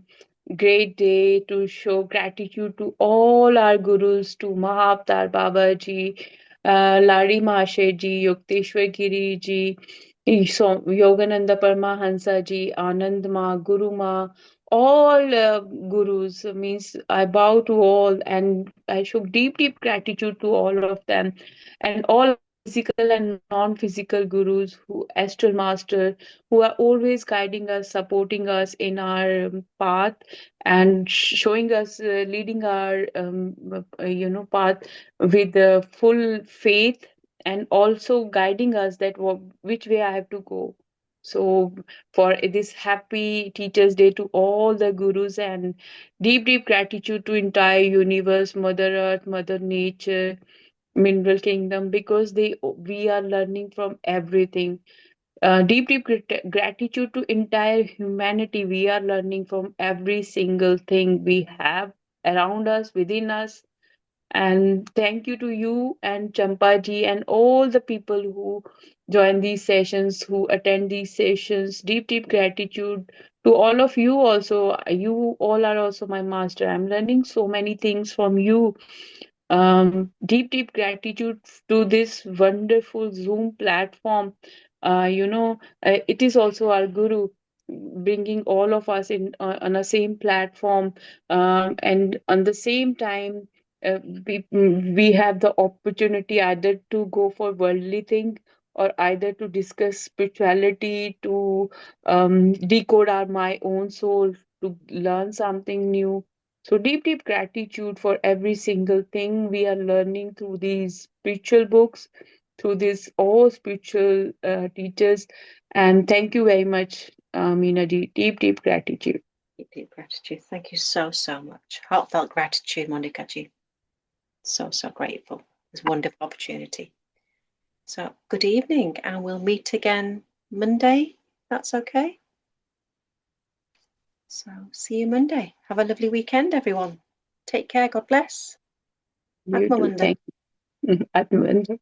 D: great day to show gratitude to all our gurus, to Mahavatar Babaji, Lari Mahashe ji, Yukteswar Giri ji, Yogananda Paramahansa ji, Anand Ma, Guru Ma, all gurus. Means I bow to all and I show deep, deep gratitude to all of them, and all our physical and non-physical gurus, who astral master, who are always guiding us, supporting us in our path, and showing us, leading our path with full faith, and also guiding us that which way I have to go. So for this happy Teachers Day to all the gurus, and deep, deep gratitude to entire universe, Mother Earth, Mother Nature, Mineral Kingdom, because we are learning from everything. Deep, deep gratitude to entire humanity. We are learning from every single thing we have around us, within us. And thank you to you and Champaji and all the people who join these sessions, who attend these sessions. Deep, deep gratitude to all of you also. You all are also my master. I'm learning so many things from you. Deep, deep gratitude to this wonderful Zoom platform. It is also our Guru bringing all of us in on a same platform, and on the same time, we have the opportunity either to go for worldly thing, or either to discuss spirituality, to decode my own soul, to learn something new. So deep, deep gratitude for every single thing we are learning through these spiritual books, through these all spiritual teachers. And thank you very much, Meena ji. Deep, deep gratitude.
B: Deep, deep gratitude. Thank you so, so much. Heartfelt gratitude, Monica ji. So, so grateful. It's a wonderful opportunity. So good evening, and we'll meet again Monday. That's okay. So see you Monday. Have a lovely weekend, everyone. Take care. God bless.
D: You too.
B: Atmavanda.
D: Thank you. Atmavanda.